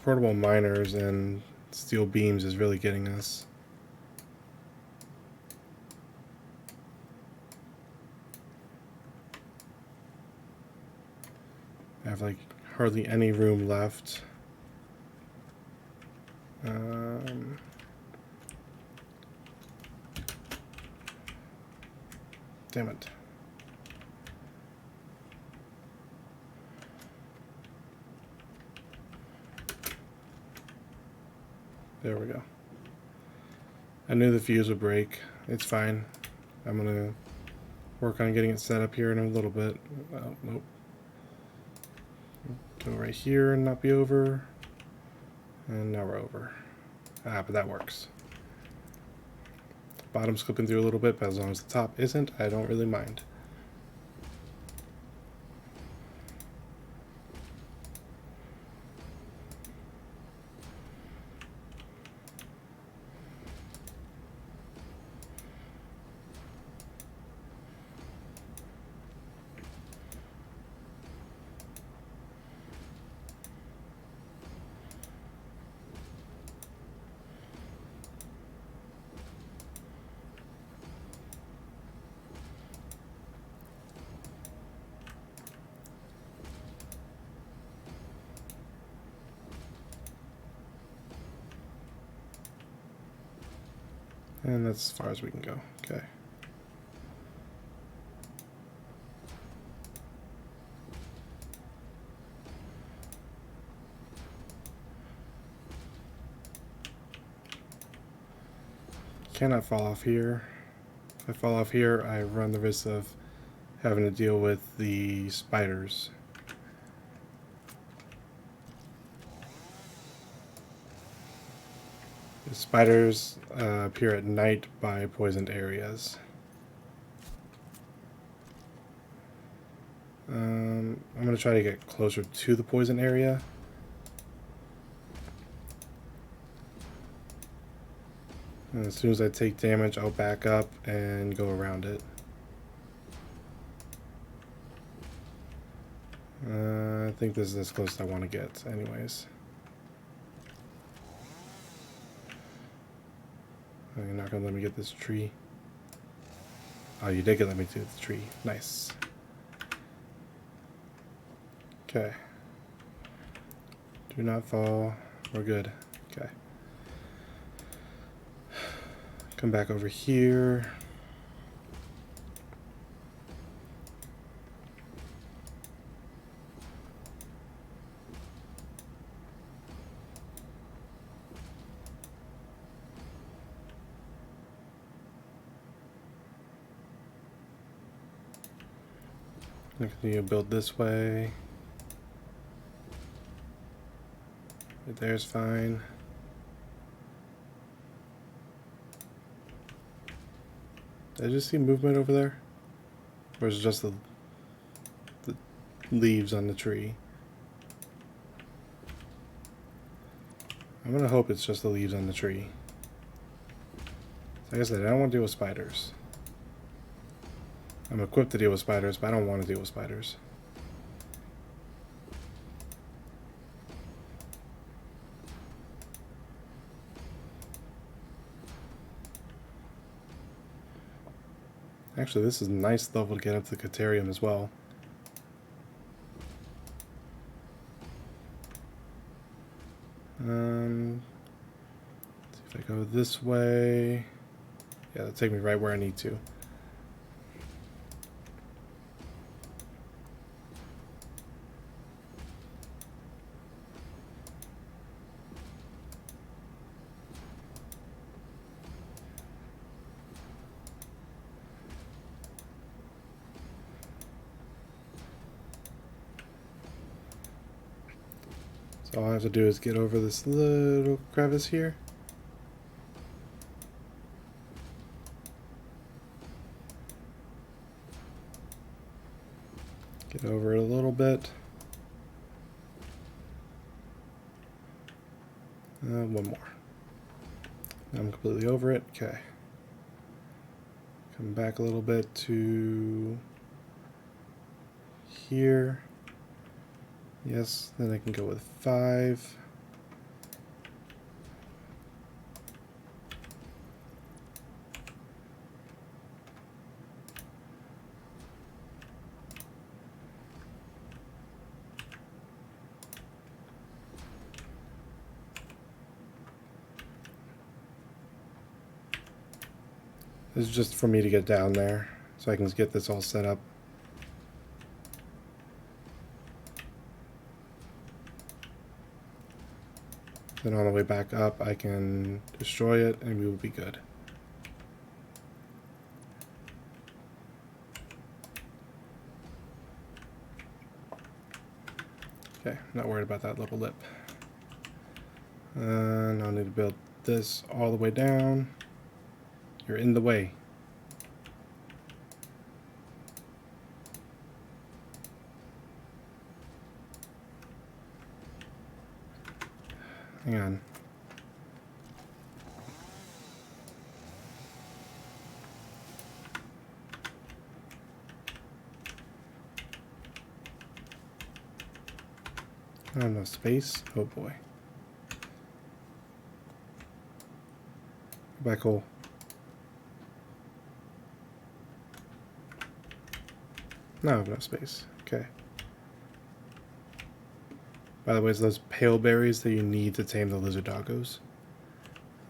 Portable miners and steel beams is really getting us. I have like hardly any room left. Damn it. There we go. I knew the fuse would break. It's fine. I'm gonna work on getting it set up here in a little bit. Oh, nope. Go right here and not be over. And now we're over. Ah, but that works. Bottom's clipping through a little bit, but as long as the top isn't, I don't really mind. And that's as far as we can go. Okay. Cannot fall off here. If I fall off here, I run the risk of having to deal with the spiders. The spiders appear at night by poisoned areas. I'm going to try to get closer to the poison area. And as soon as I take damage, I'll back up and go around it. I think this is as close as I want to get anyways. Oh, you're not going to let me get this tree. Oh, you did let me do the tree. Nice. Okay. Do not fall. We're good. Okay. Come back over here. Continue to build this way. Right there's fine. Did I just see movement over there? Or is it just the leaves on the tree? I'm gonna hope it's just the leaves on the tree. Like I said, I don't want to deal with spiders. I'm equipped to deal with spiders, but I don't want to deal with spiders. Actually, this is a nice level to get up to the Caterium as well. See if I go this way. Yeah, that'll take me right where I need to. So all I have to do is get over this little crevice here. Get over it a little bit. One more. I'm completely over it. Okay. Come back a little bit to here. Yes, then I can go with 5. This is just for me to get down there, so I can get this all set up. Then on the way back up, I can destroy it and we will be good. Okay, not worried about that little lip. Now I need to build this all the way down. You're in the way. Hang on. I have no space. Oh boy. Back hole. No, I have no space. Okay. By the way, it's those pale berries that you need to tame the lizard doggos.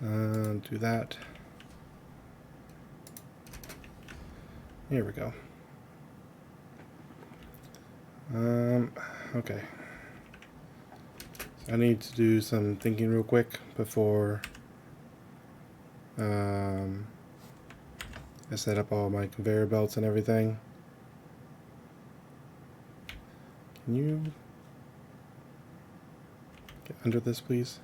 Do that. Here we go. Okay. So I need to do some thinking real quick before I set up all my conveyor belts and everything. Can you get under this, please?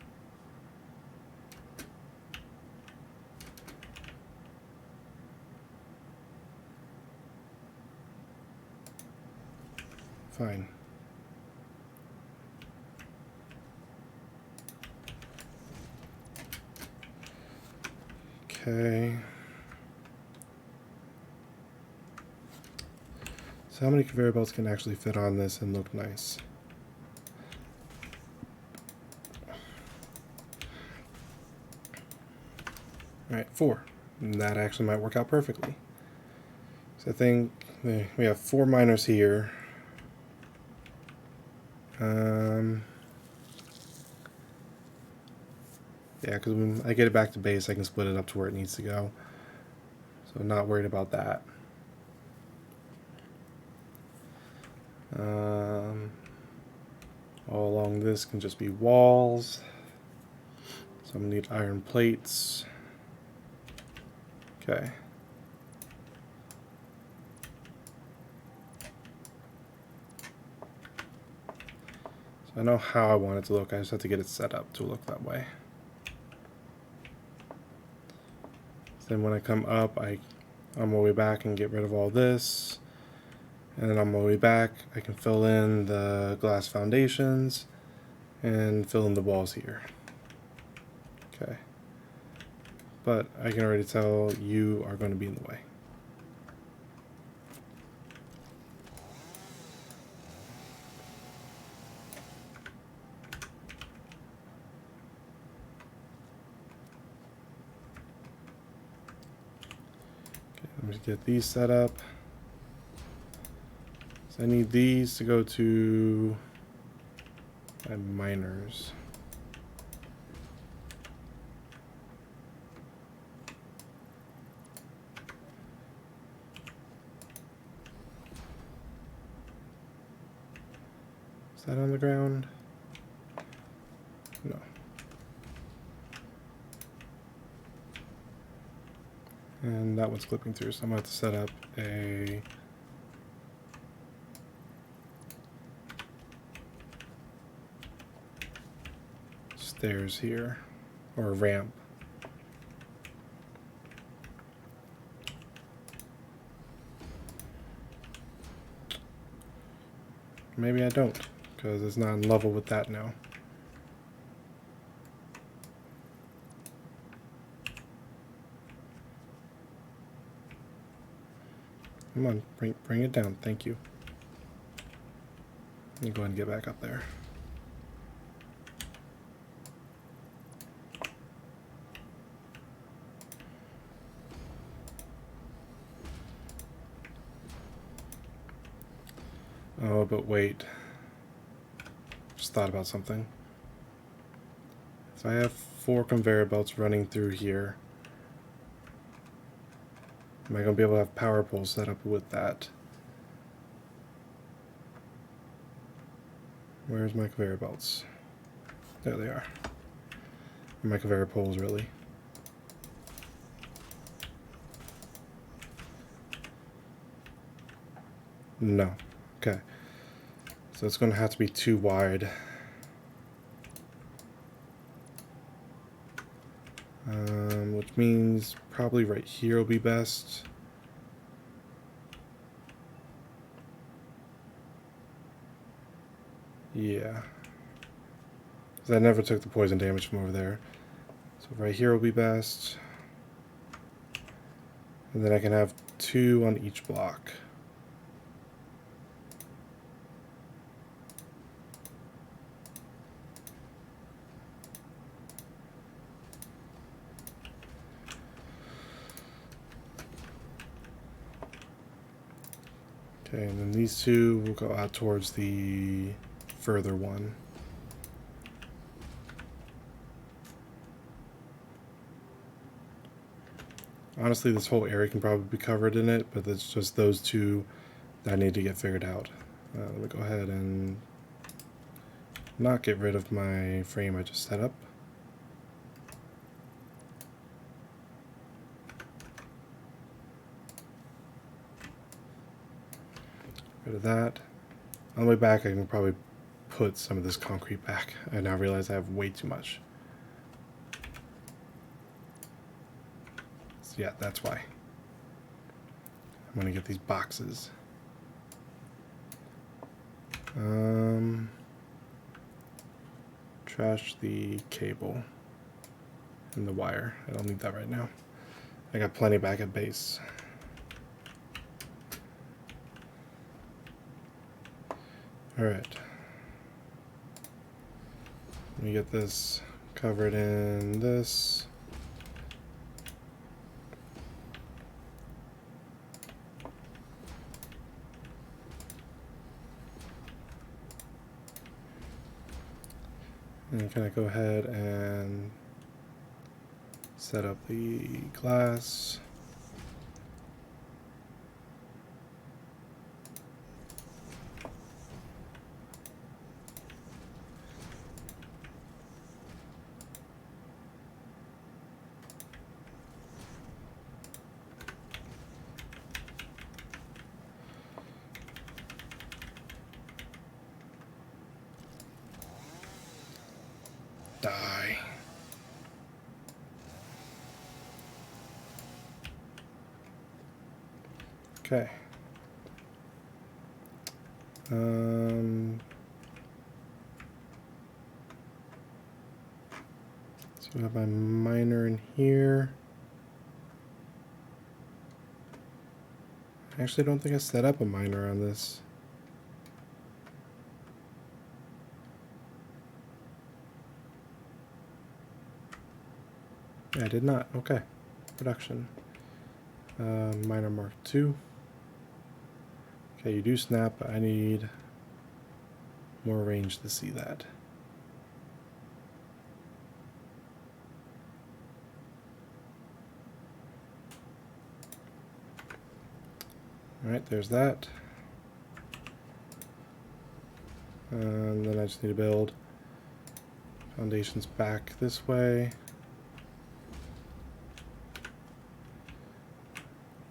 fine. Okay. So how many conveyor belts can actually fit on this and look nice? Alright, 4. And that actually might work out perfectly. So I think we have 4 miners here. Yeah, because when I get it back to base, I can split it up to where it needs to go. So not worried about that. All along this can just be walls. So I'm going to need iron plates. Okay. So I know how I want it to look. I just have to get it set up to look that way. Then when I come up, on my way back and get rid of all this. And then on my way back, I can fill in the glass foundations and fill in the walls here. Okay. But I can already tell you are going to be in the way. Okay, let me get these set up. So I need these to go to my miners. Is that on the ground? No. And that one's clipping through, so I'm going to have to set up a stairs here, or a ramp. Maybe I don't, because it's not in level with that now. Come on, bring it down. Thank you. Let me go ahead and get back up there. Oh, but wait. Just thought about something. So I have 4 conveyor belts running through here. Am I going to be able to have power poles set up with that? Where's my conveyor belts? There they are. Or my conveyor poles, really. No. Okay. So it's going to have to be too wide. Which means probably right here will be best. Yeah. Because I never took the poison damage from over there. So right here will be best. And then I can have 2 on each block. Okay, and then these 2 will go out towards the further one. Honestly, this whole area can probably be covered in it, but it's just those 2 that I need to get figured out. Let me go ahead and not get rid of my frame I just set up. Rid of that. On the way back, I can probably put some of this concrete back. I now realize I have way too much. So yeah, that's why. I'm going to get these boxes. Trash the cable and the wire. I don't need that right now. I got plenty back at base. Alright. Let me get this covered in this. And can I go ahead and set up the glass? Die. Okay. So I have my miner in here. I actually don't think I set up a miner on this. I did not. Okay. Production. Miner Mark II. Okay, you do snap, but I need more range to see that. Alright, there's that. And then I just need to build foundations back this way.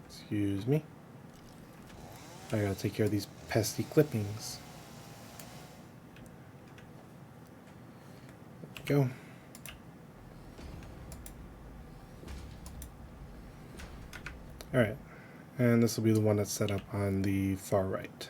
Excuse me. I gotta take care of these pesky clippings. There we go. Alright, and this will be the one that's set up on the far right.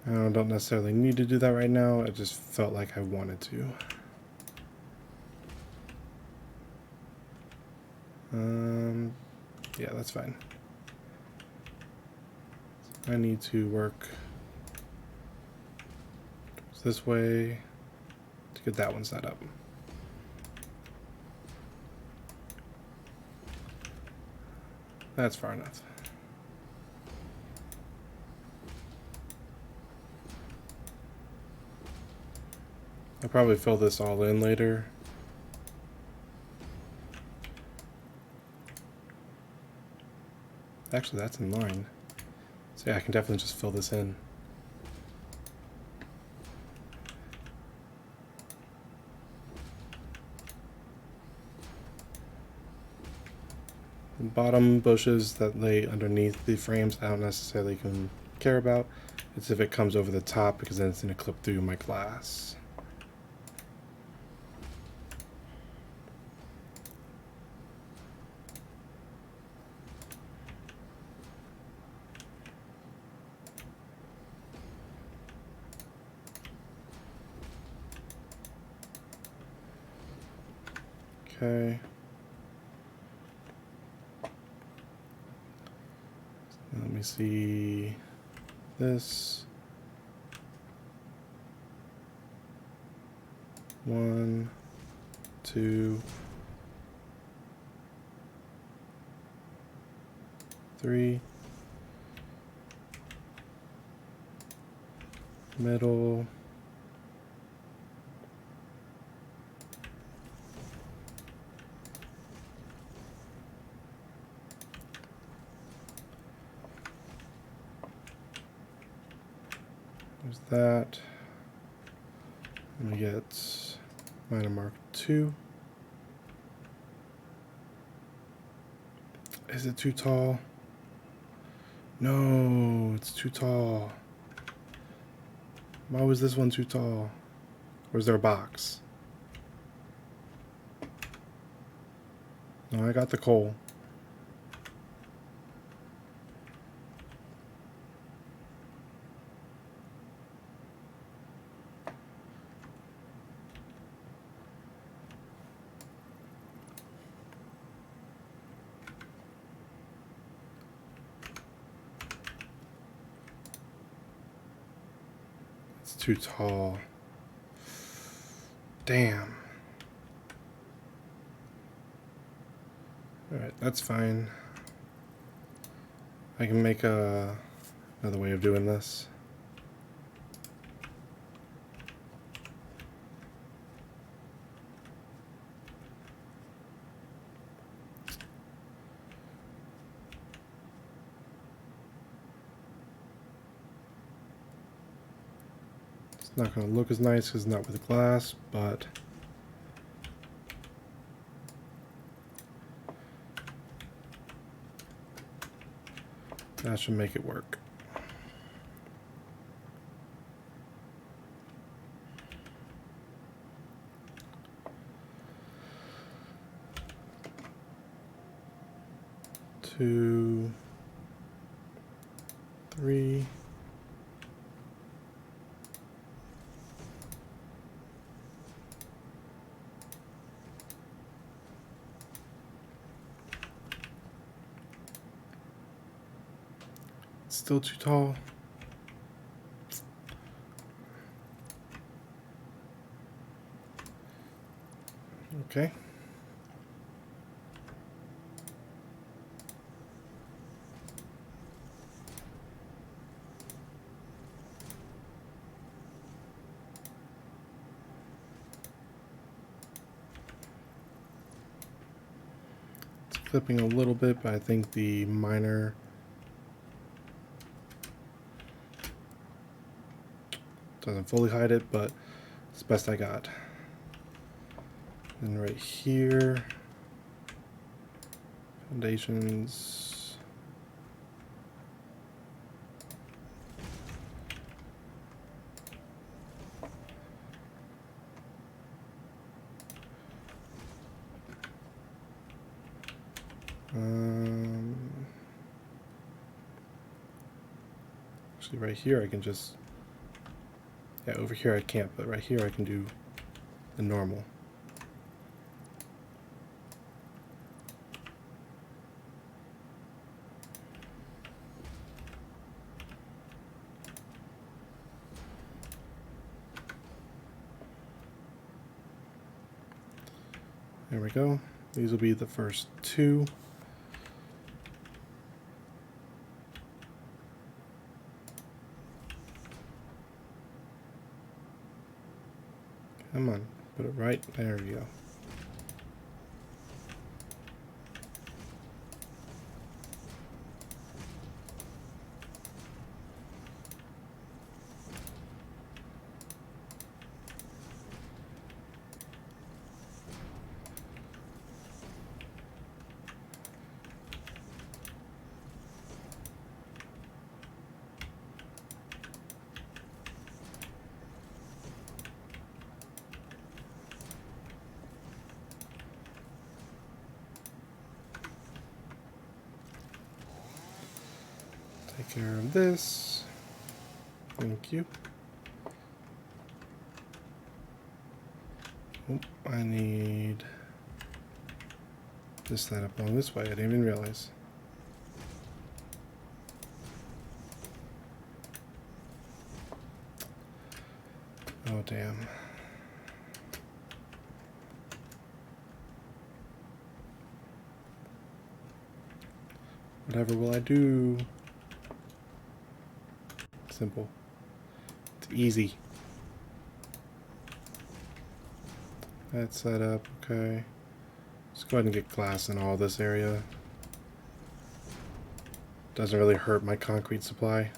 I don't necessarily need to do that right now, it just felt like I wanted to. Yeah, that's fine. I need to work this way to get that one set up. That's far enough. I'll probably fill this all in later. Actually, that's in line. So yeah, I can definitely just fill this in. The bottom bushes that lay underneath the frames I don't necessarily care about. It's if it comes over the top, because then it's going to clip through my glass. Okay. Let me see this. 1, 2, 3. Middle. There's that. Let me get miner Mark II. Is it too tall? No, it's too tall. Why was this one too tall? Or is there a box? No, I got the coal. It's too tall. Damn. Alright, that's fine. I can make another way of doing this. It's not going to look as nice because it's not with glass, but that should make it work. Two, three. Still too tall. Okay. It's clipping a little bit, but I think the miner doesn't fully hide it, but it's the best I got. And right here, foundations. Actually, right here I can just, yeah, over here I can't, but right here I can do the normal. There we go. These will be the first two. Come on, put it right there. We go. Take care of this. Thank you. Oh, I need this line up along this way. I didn't even realize. Oh, damn. Whatever will I do? Simple. It's easy. That's set up, okay. Let's go ahead and get glass in all this area. Doesn't really hurt my concrete supply.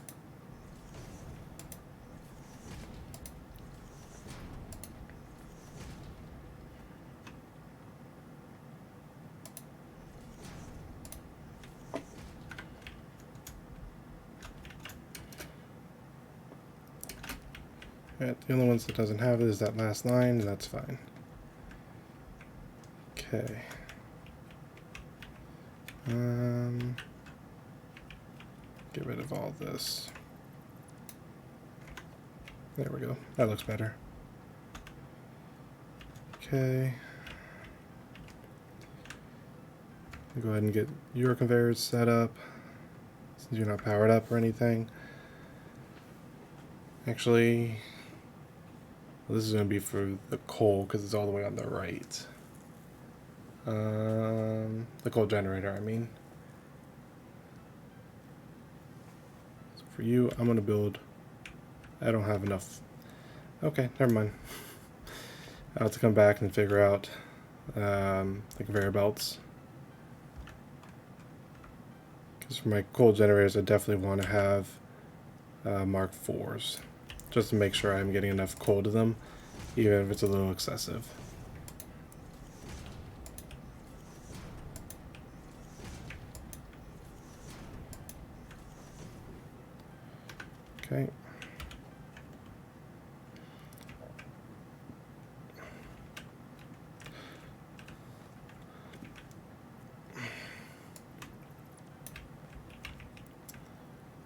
Alright, the only ones that doesn't have it is that last line, and that's fine. Okay. Get rid of all this. There we go. That looks better. Okay. Go ahead and get your conveyors set up since you're not powered up or anything. Actually, well, this is going to be for the coal because it's all the way on the right. The coal generator, I mean. So for you, I'm going to build... I don't have enough. Okay, never mind. I'll have to come back and figure out the conveyor belts. Because for my coal generators, I definitely want to have Mark IVs. Just to make sure I'm getting enough coal to them, even if it's a little excessive. Okay.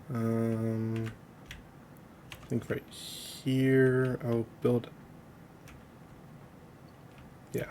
I think right here I'll build. Yeah.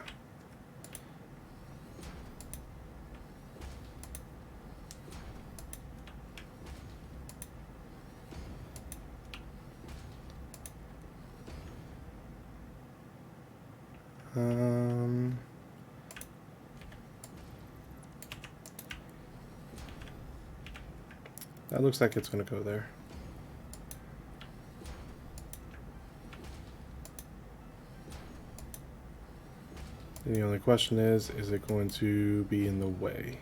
That looks like it's going to go there. And the only question is it going to be in the way?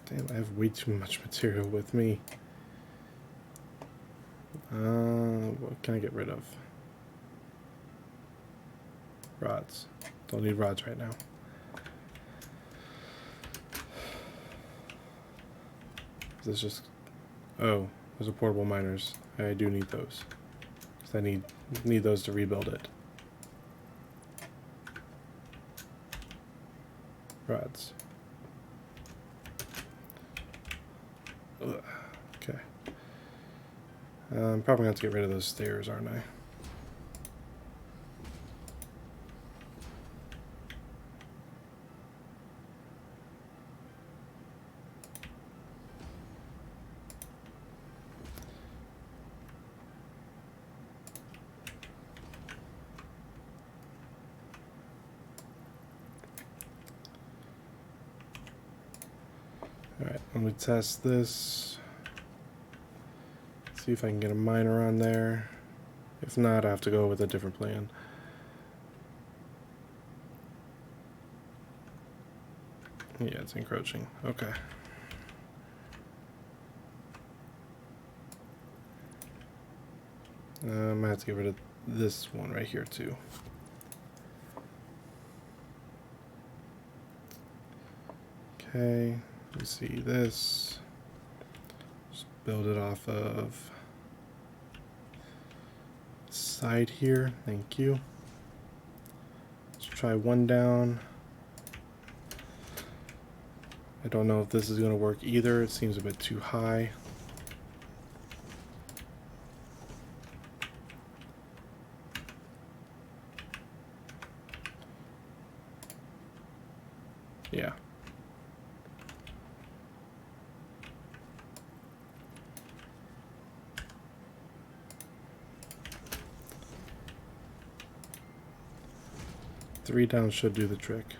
Damn, I have way too much material with me. What can I get rid of? Rods. Don't need rods right now. Is this just... Oh, those are portable miners. I do need those. Because I need those to rebuild it. Rods. Ugh. Okay. I'm probably going to have to get rid of those stairs, aren't I? Alright, let me test this. See if I can get a miner on there. If not, I have to go with a different plan. Yeah, it's encroaching. Okay. I might have to get rid of this one right here too. Okay, let's see this. Just build it off of side here. Thank you. Let's try one down. I don't know if this is going to work either. It seems a bit too high. Yeah. Three down should do the trick.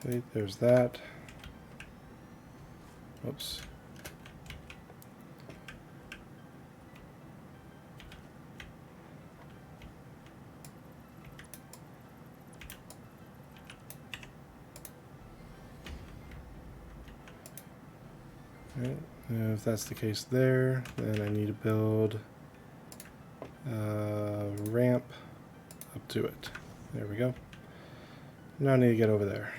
Okay, there's that. Oops. Alright, if that's the case there, then I need to build a ramp up to it. There we go. Now I need to get over there.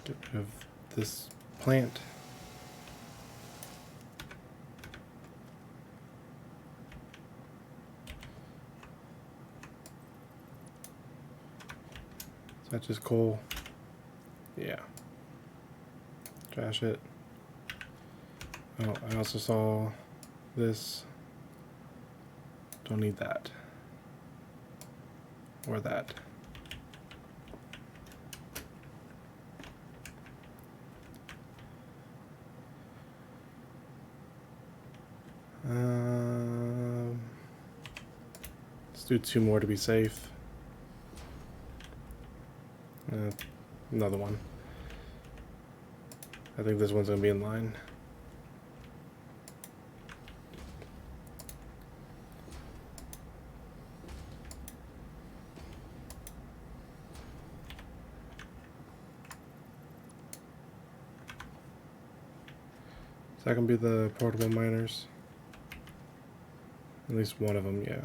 Get rid of this plant. Is that just coal? Yeah. Trash it. Oh, I also saw this. Don't need that. Or that. Let's do 2 more to be safe. Another one. I think this one's gonna be in line. Is that gonna be the portable miners? At least one of them, yeah.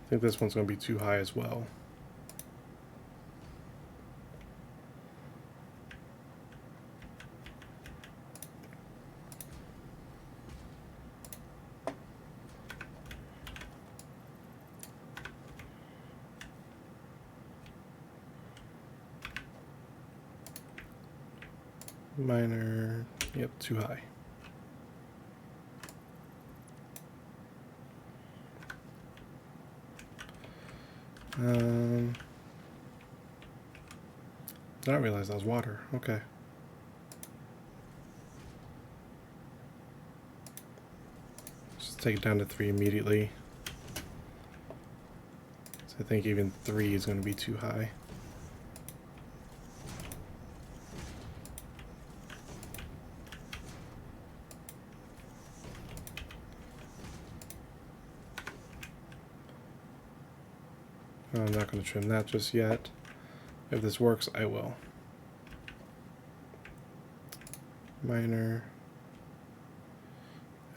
I think this one's going to be too high as well. Miner, yep, too high. Did not realize that was water. Okay. Just take it down to 3 immediately. So I think even 3 is going to be too high. I'm not going to trim that just yet. If this works, I will. Miner.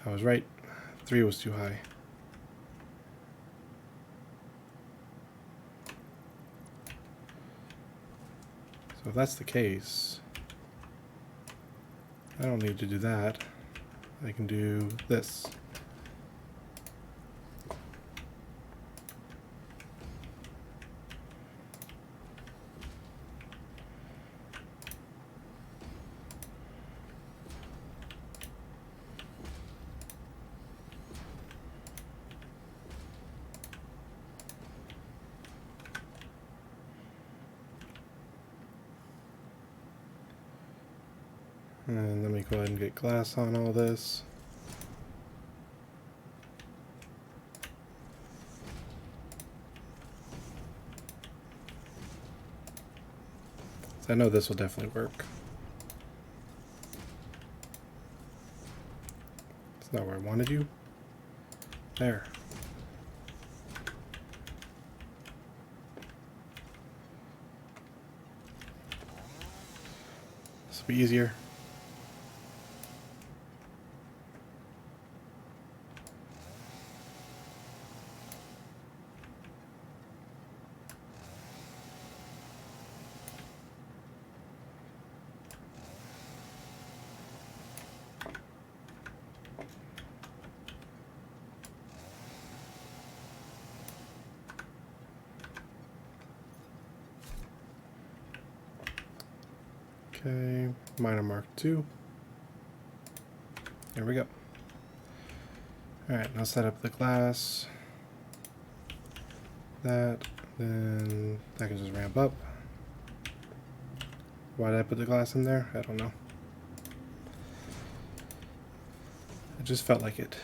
I was right. 3 was too high. So if that's the case, I don't need to do that. I can do this. And let me go ahead and get glass on all this. So I know this will definitely work. It's not where I wanted you. There. This will be easier. Okay, miner mark 2. There we go. Alright, now set up the glass. That, then that can just ramp up. Why did I put the glass in there? I don't know. I just felt like it.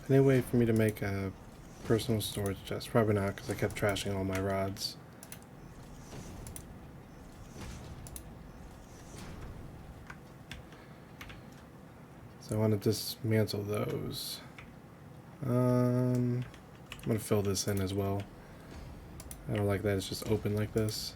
Any way for me to make a personal storage chest? Probably not, because I kept trashing all my rods. So I want to dismantle those. I'm going to fill this in as well. I don't like that it's just open like this.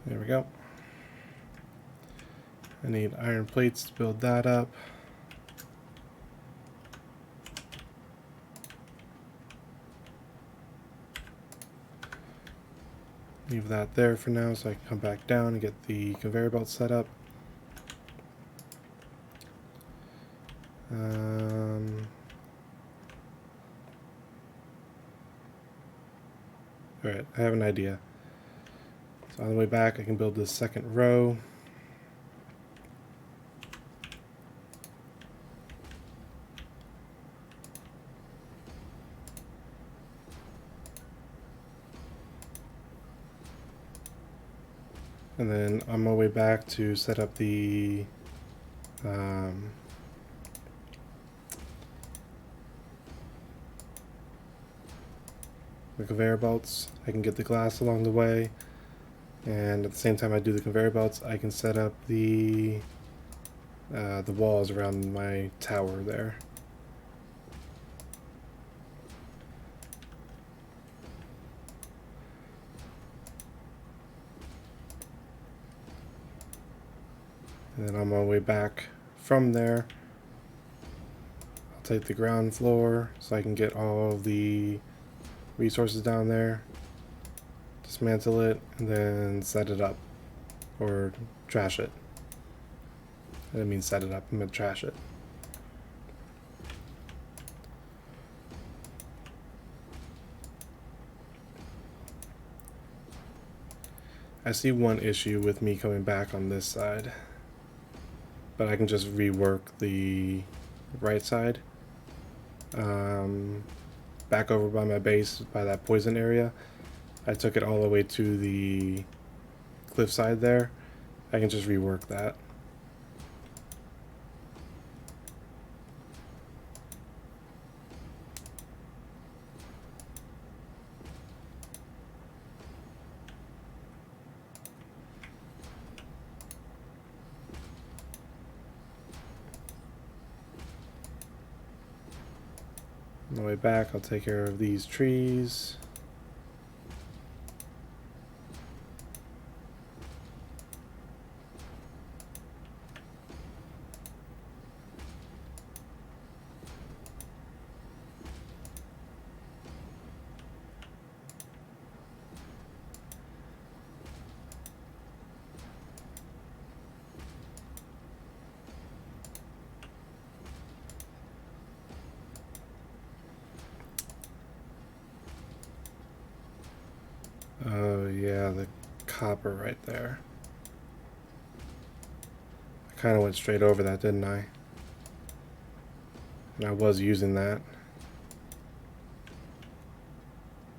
There we go. I need iron plates to build that up. Leave that there for now so I can come back down and get the conveyor belt set up. Alright, I have an idea. So on the way back I can build this second row. And then on my way back to set up the conveyor belts, I can get the glass along the way, and at the same time I do the conveyor belts, I can set up the walls around my tower there. And then on my way back from there, I'll take the ground floor so I can get all of the resources down there, dismantle it, and then set it up. Or trash it. I didn't mean set it up, I meant trash it. I see one issue with me coming back on this side, but I can just rework the right side. Back over by my base, by that poison area, I took it all the way to the cliffside there. I can just rework that. On the way back, I'll take care of these trees. Oh yeah, the copper right there. I kind of went straight over that, didn't I? And I was using that.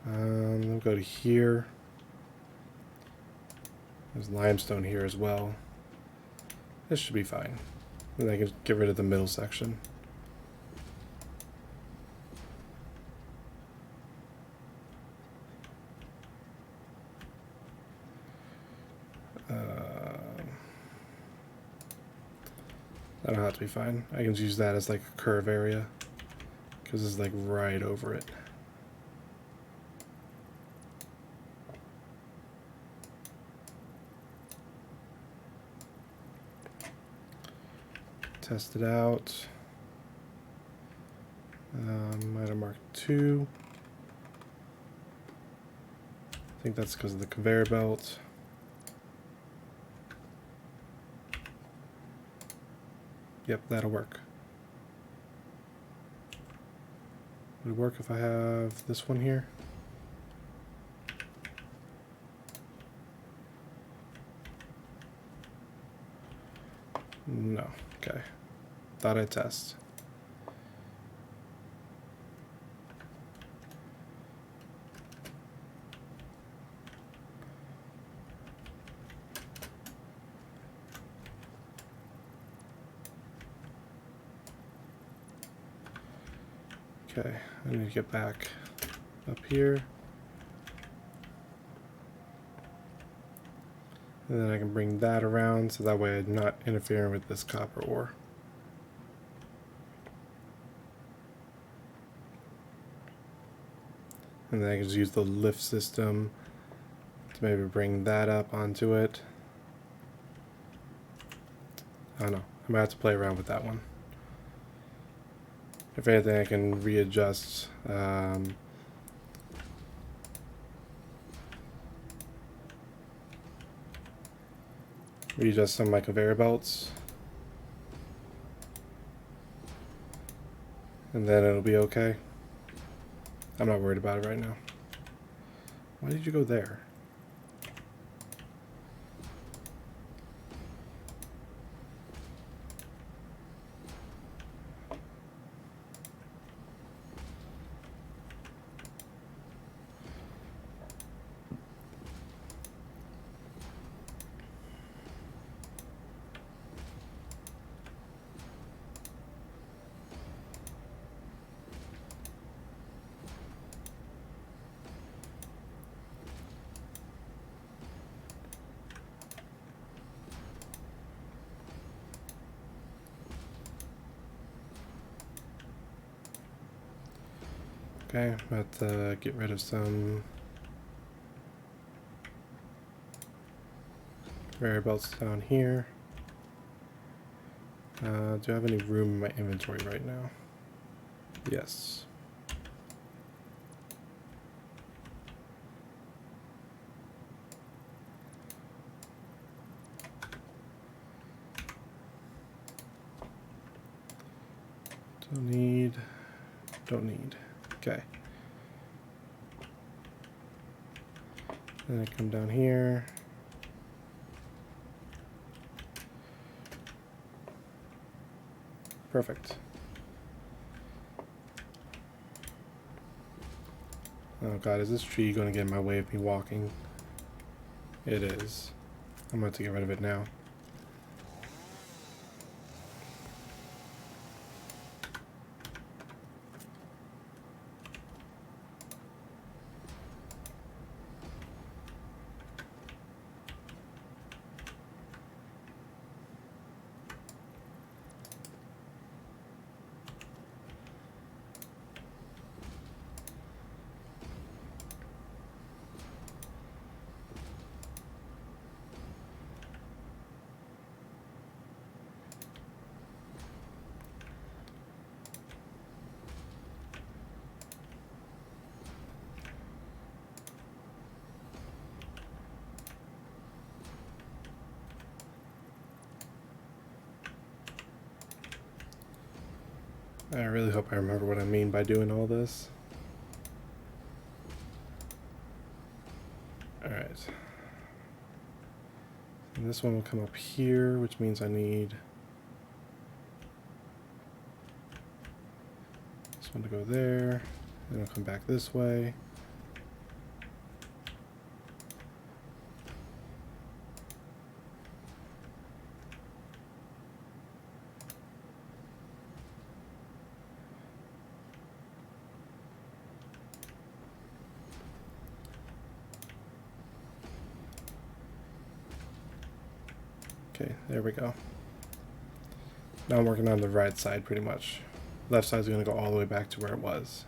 I'll go to here. There's limestone here as well. This should be fine. And I can get rid of the middle section. That'll have to be fine. I can use that as like a curve area because it's like right over it. Test it out. Item mark 2. I think that's because of the conveyor belt. Yep, that'll work. Would it work if I have this one here? No. Okay. Thought I'd test. Okay, I need to get back up here. And then I can bring that around so that way I'm not interfering with this copper ore. And then I can just use the lift system to maybe bring that up onto it. I don't know. I'm gonna have to play around with that one. If anything, I can readjust some of my conveyor belts, and then it'll be okay. I'm not worried about it right now. Why did you go there? Okay, I'm about to get rid of some conveyor belts down here. Do I have any room in my inventory right now? Yes. Don't need. Okay. Then I come down here. Perfect. Oh god, is this tree going to get in my way of me walking? It is. I'm going to get rid of it now. I really hope I remember what I mean by doing all this. Alright. And this one will come up here, which means I need this one to go there. Then it'll come back this way. Okay, there we go. Now I'm working on the right side pretty much. Left side's going to go all the way back to where it was.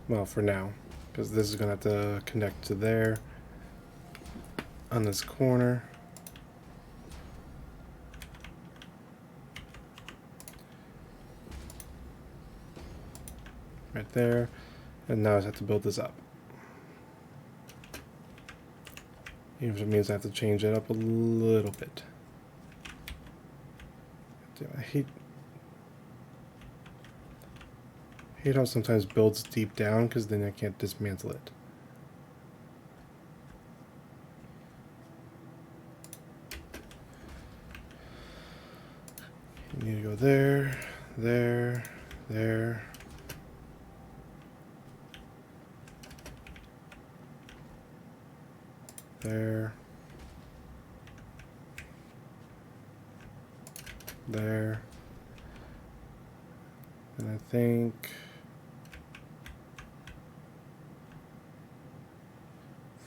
Well, for now, because this is going to have to connect to there on this corner. Right there. And now I just have to build this up. Even if it means I have to change it up a little bit. I hate how sometimes builds deep down because then I can't dismantle it. You need to go there, there, there. There. There. And I think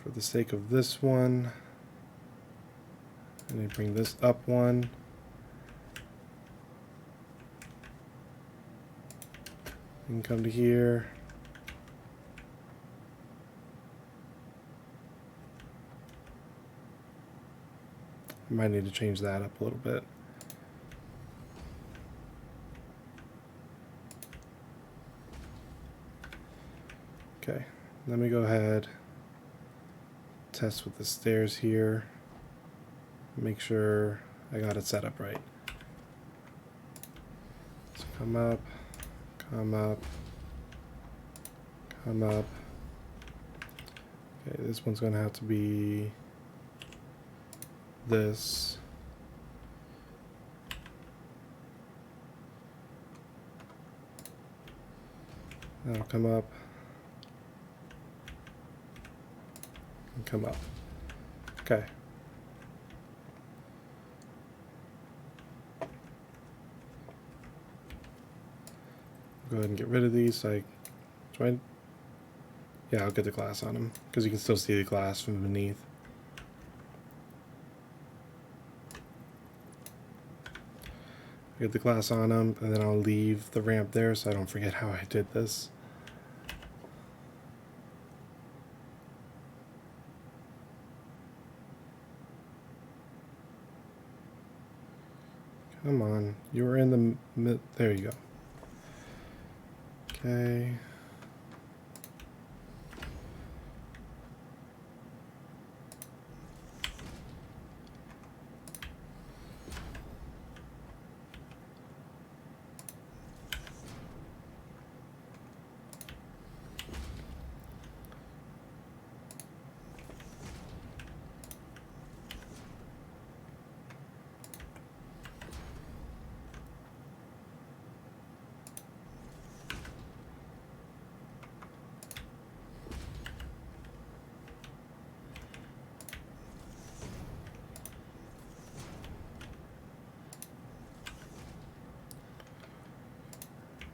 for the sake of this one, I need to bring this up one. And come to here. I might need to change that up a little bit. Okay, let me go ahead, test with the stairs here, make sure I got it set up right. So come up, come up, come up. Okay, this one's going to have to be this. That'll come up and come up. Okay. Go ahead and get rid of these. Yeah, I'll get the glass on them because you can still see the glass from beneath. Get the glass on them, and then I'll leave the ramp there so I don't forget how I did this. Come on, you were in the mid. There you go. Okay.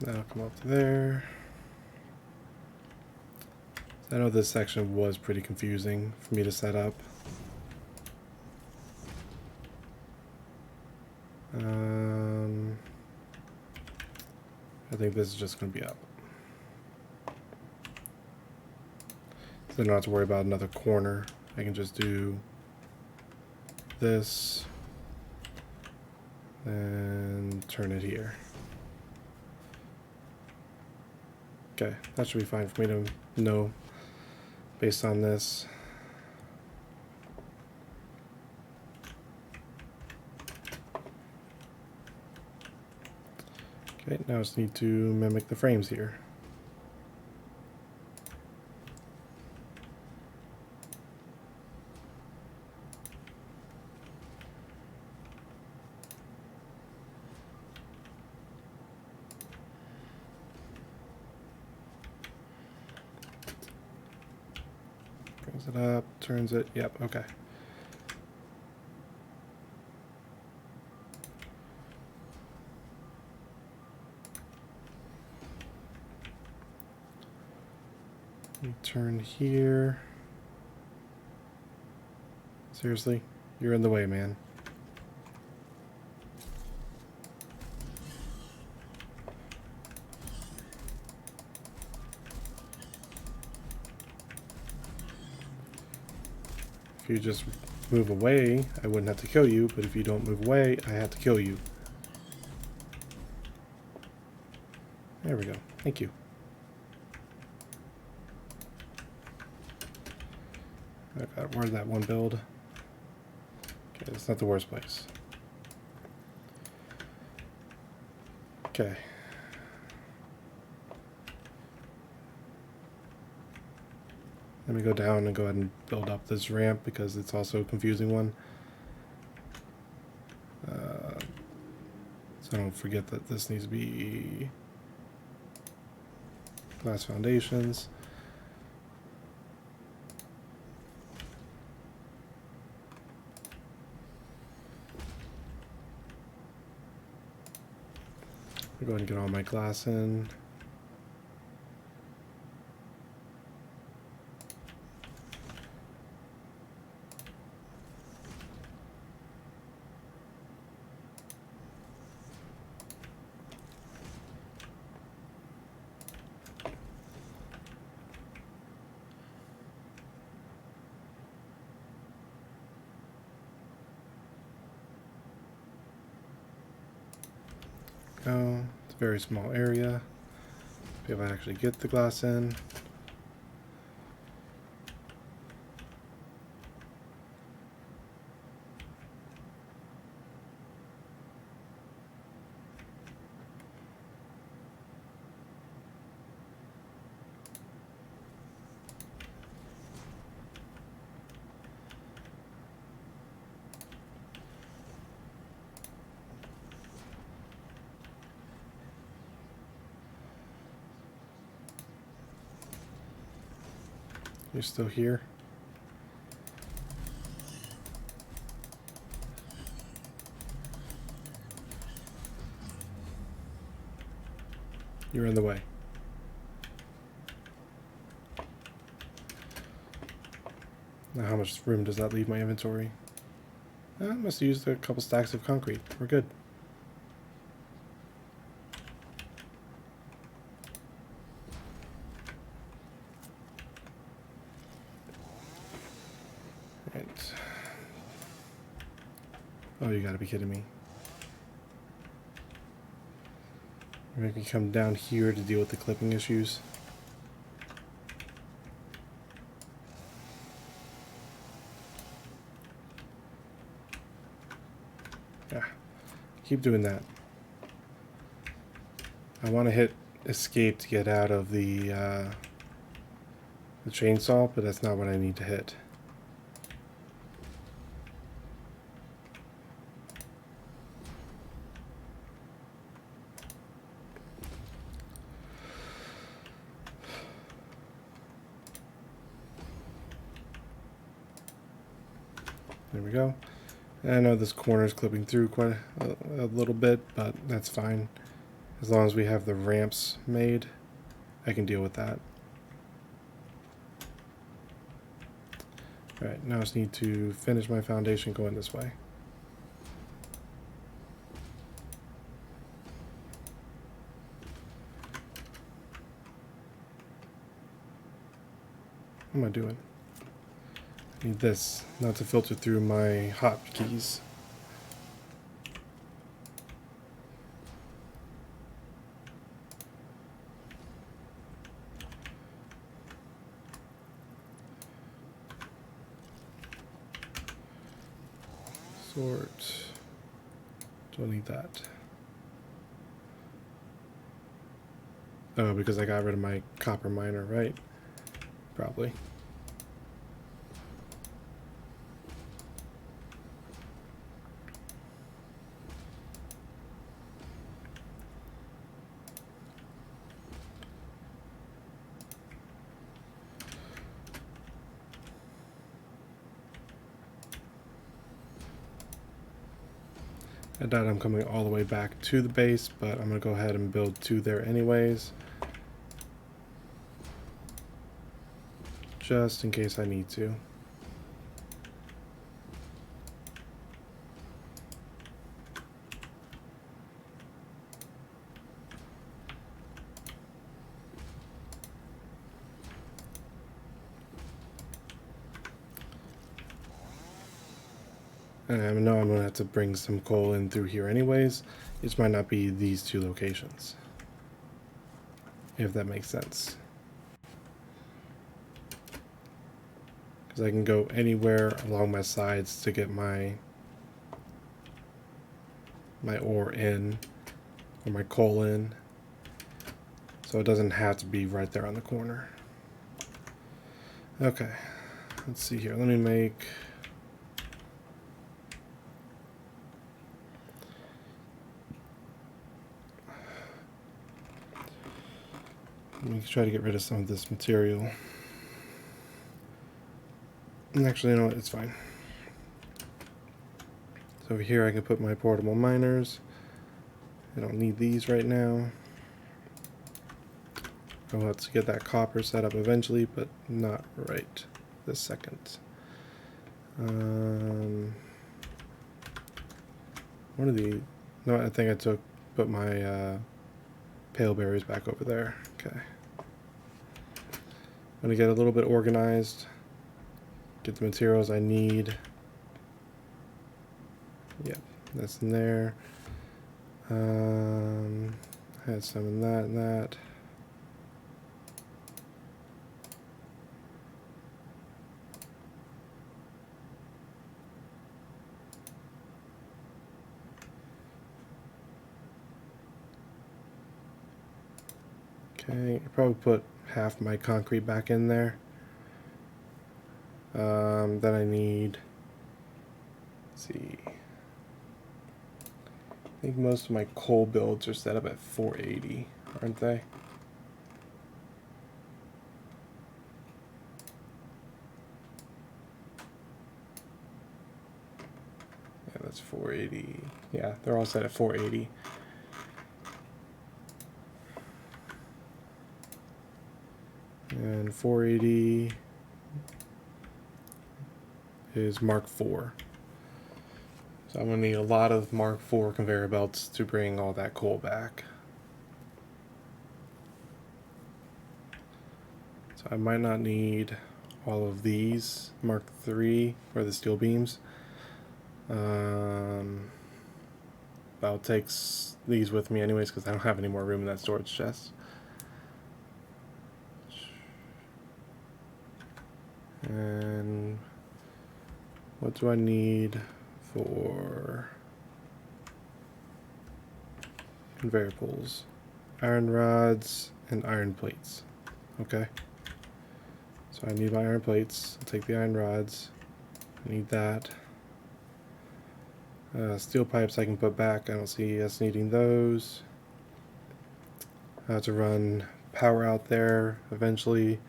That'll come up to there. I know this section was pretty confusing for me to set up. I think this is just going to be up. So I don't have to worry about another corner. I can just do this and turn it here. Okay, that should be fine for me to know based on this. Okay, now I just need to mimic the frames here. Brings it up, turns it, yep, okay. You turn here. Seriously? You're in the way, man. If you just move away, I wouldn't have to kill you, but if you don't move away, I have to kill you. There we go. Thank you. I got where's that one build? Okay, it's not the worst place. Okay. Let me go down and go ahead and build up this ramp because it's also a confusing one. So don't forget that this needs to be glass foundations. I'll go ahead and get all my glass in. Go. It's a very small area. Be able to actually get the glass in. You're still here? You're in the way. Now how much room does that leave my inventory? I must have used a couple stacks of concrete. We're good. Right. Oh, you gotta be kidding me. You're making me come down here to deal with the clipping issues. Yeah, keep doing that. I want to hit escape to get out of the chainsaw, but that's not what I need to hit. There we go. And I know this corner is clipping through quite a little bit, but that's fine. As long as we have the ramps made, I can deal with that. Alright, now I just need to finish my foundation going this way. What am I doing? I need this, not to filter through my hotkeys. Sort. Don't need that. Oh, because I got rid of my copper miner, right? Probably. I doubt I'm coming all the way back to the base, but I'm going to go ahead and build 2 there anyways. Just in case I need to. And I know I'm going to have to bring some coal in through here anyways. It just might not be these two locations, if that makes sense. Because I can go anywhere along my sides to get my ore in, or my coal in. So it doesn't have to be right there on the corner. Okay, let's see here. Let me make... Let me try to get rid of some of this material. And actually, you know what? It's fine. So over here I can put my portable miners. I don't need these right now. I'll have to get that copper set up eventually, but not right this second. One of the... No, I think I put my pale berries back over there. Okay. I'm going to get a little bit organized. Get the materials I need. Yep, that's in there. Had some in that and that. Okay, I'll probably put half my concrete back in there. Then I need, let's see, I think most of my coal builds are set up at 480, aren't they? Yeah, that's 480. Yeah, they're all set at 480. And 480 is Mark IV. So I'm going to need a lot of Mark IV conveyor belts to bring all that coal back. So I might not need all of these Mark III or the steel beams. I'll take these with me anyways because I don't have any more room in that storage chest. And what do I need for conveyor poles? Iron rods and iron plates. Okay. So I need my iron plates. I'll take the iron rods. I need that. Steel pipes I can put back. I don't see us needing those. I have to run power out there eventually.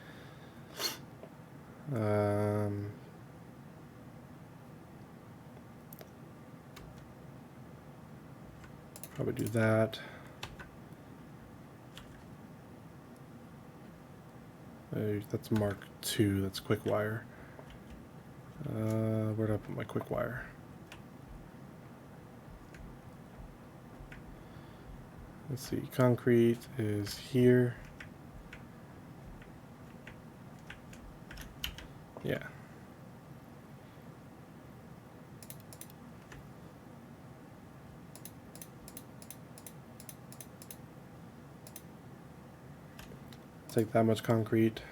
Probably do that. That's Mark II. That's quick wire. Where do I put my quick wire? Let's see. Concrete is here. Yeah. Take that much concrete.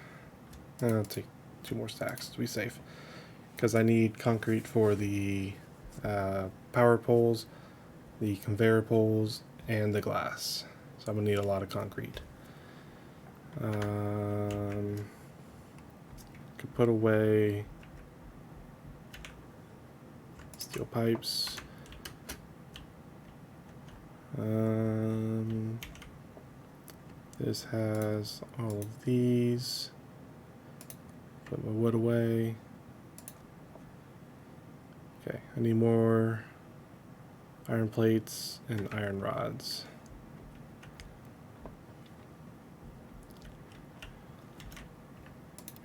I'll take 2 more stacks to be safe. Because I need concrete for the power poles, the conveyor poles, and the glass. So I'm going to need a lot of concrete. Could put away steel pipes. This has all of these. Put my wood away. Okay, I need more iron plates and iron rods.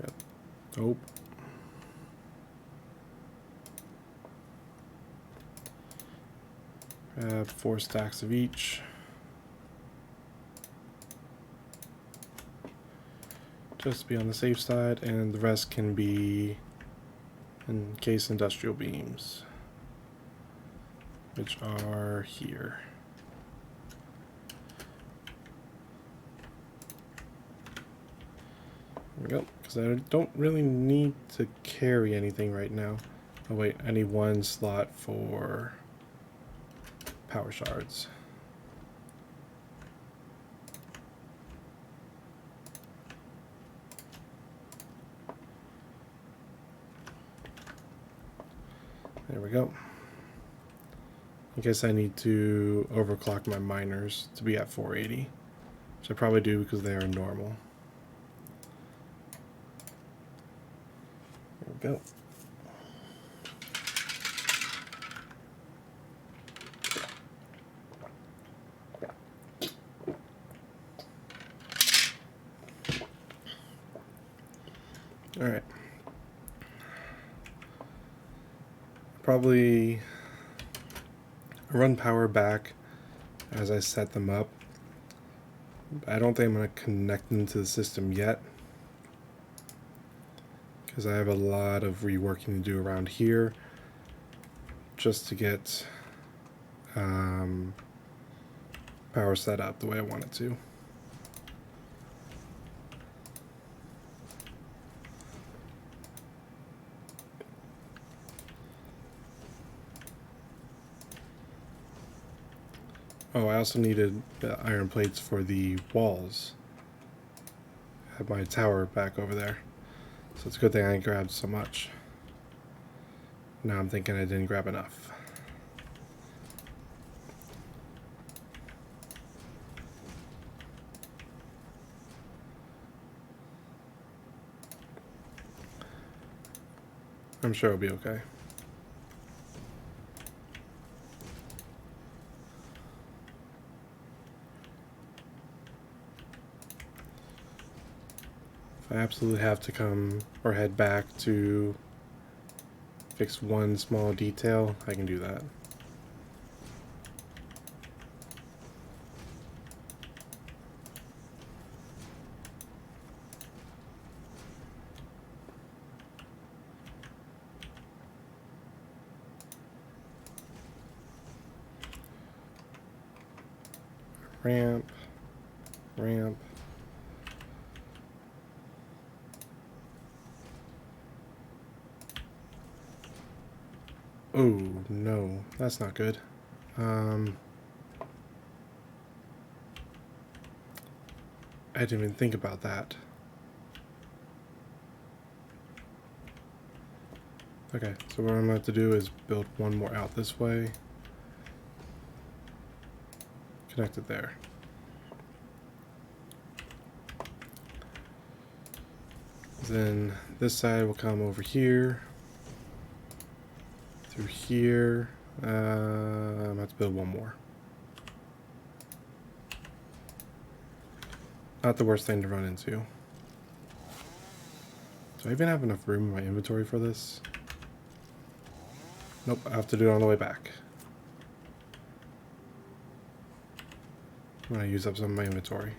Yep. Oh. Grab 4 stacks of each. Just to be on the safe side, and the rest can be encased industrial beams. which are here. There we go, because I don't really need to carry anything right now. Oh wait, I need one slot for power shards. There we go. I guess I need to overclock my miners to be at 480, which I probably do because they are normal. There we go. All right. Probably run power back as I set them up. I don't think I'm going to connect them to the system yet, because I have a lot of reworking to do around here just to get power set up the way I want it to. Oh, I also needed iron plates for the walls. I have my tower back over there. So it's a good thing I grabbed so much. Now I'm thinking I didn't grab enough. I'm sure it'll be okay. I absolutely have to come or head back to fix one small detail, I can do that. Ramp, ramp. Oh, no, that's not good. I didn't even think about that. Okay, so what I'm going to have to do is build one more out this way. Connect it there. Then this side will come over here. Through here. I'm going to have to build one more. Not the worst thing to run into. Do I even have enough room in my inventory for this? Nope, I have to do it on the way back. I'm going to use up some of my inventory.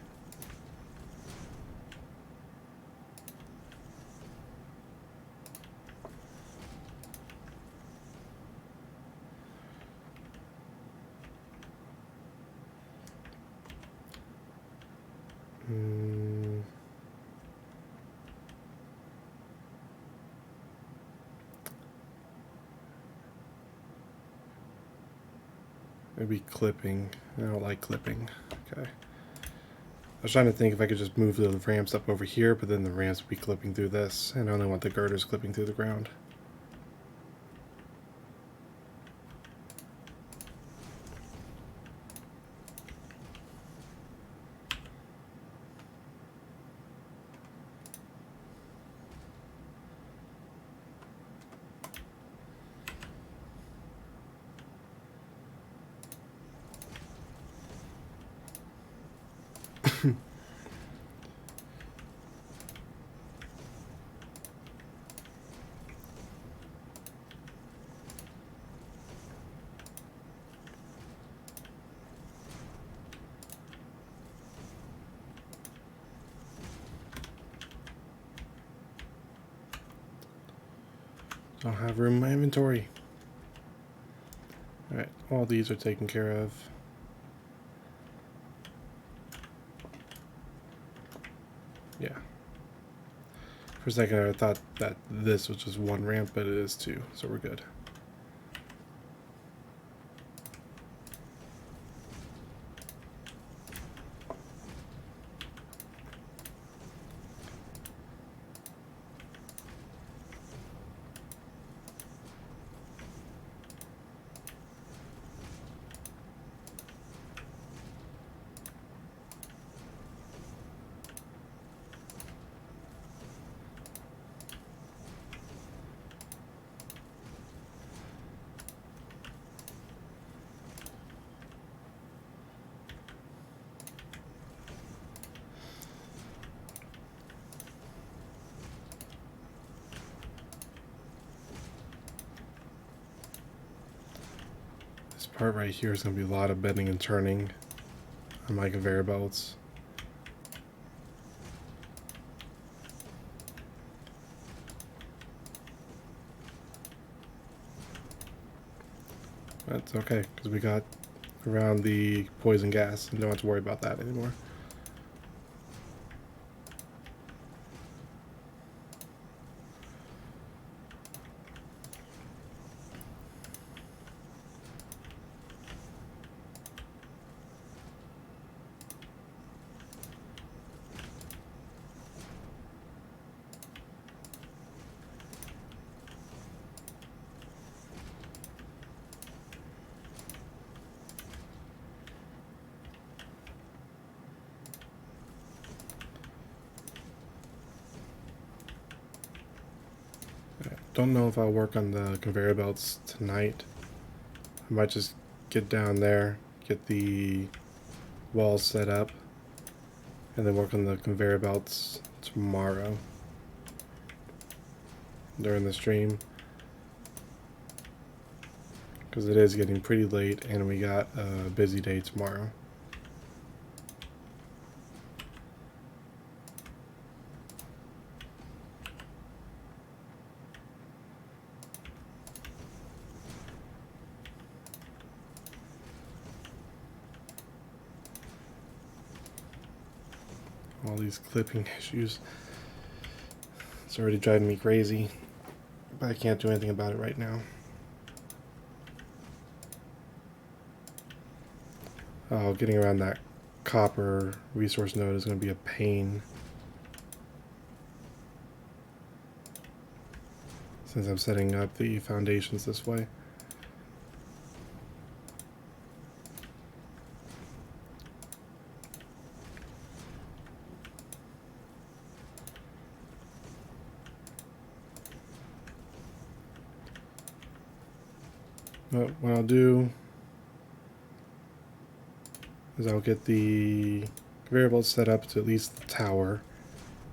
Maybe clipping. I don't like clipping. Okay. I was trying to think if I could just move the ramps up over here, but then the ramps would be clipping through this, and I only want the girders clipping through the ground. Don't have room in my inventory. Alright, all these are taken care of. Yeah. For a second I thought that this was just one ramp, but it is two, so we're good. This part right here is going to be a lot of bending and turning on my conveyor belts. That's okay, because we got around the poison gas and don't have to worry about that anymore. Don't know if I'll work on the conveyor belts tonight. I might just get down there, get the walls set up, and then work on the conveyor belts tomorrow during the stream, because it is getting pretty late and we got a busy day tomorrow. All these clipping issues. It's already driving me crazy, but I can't do anything about it right now. Oh, getting around that copper resource node is going to be a pain, since I'm setting up the foundations this way. But what I'll do is I'll get the conveyor belt set up to at least the tower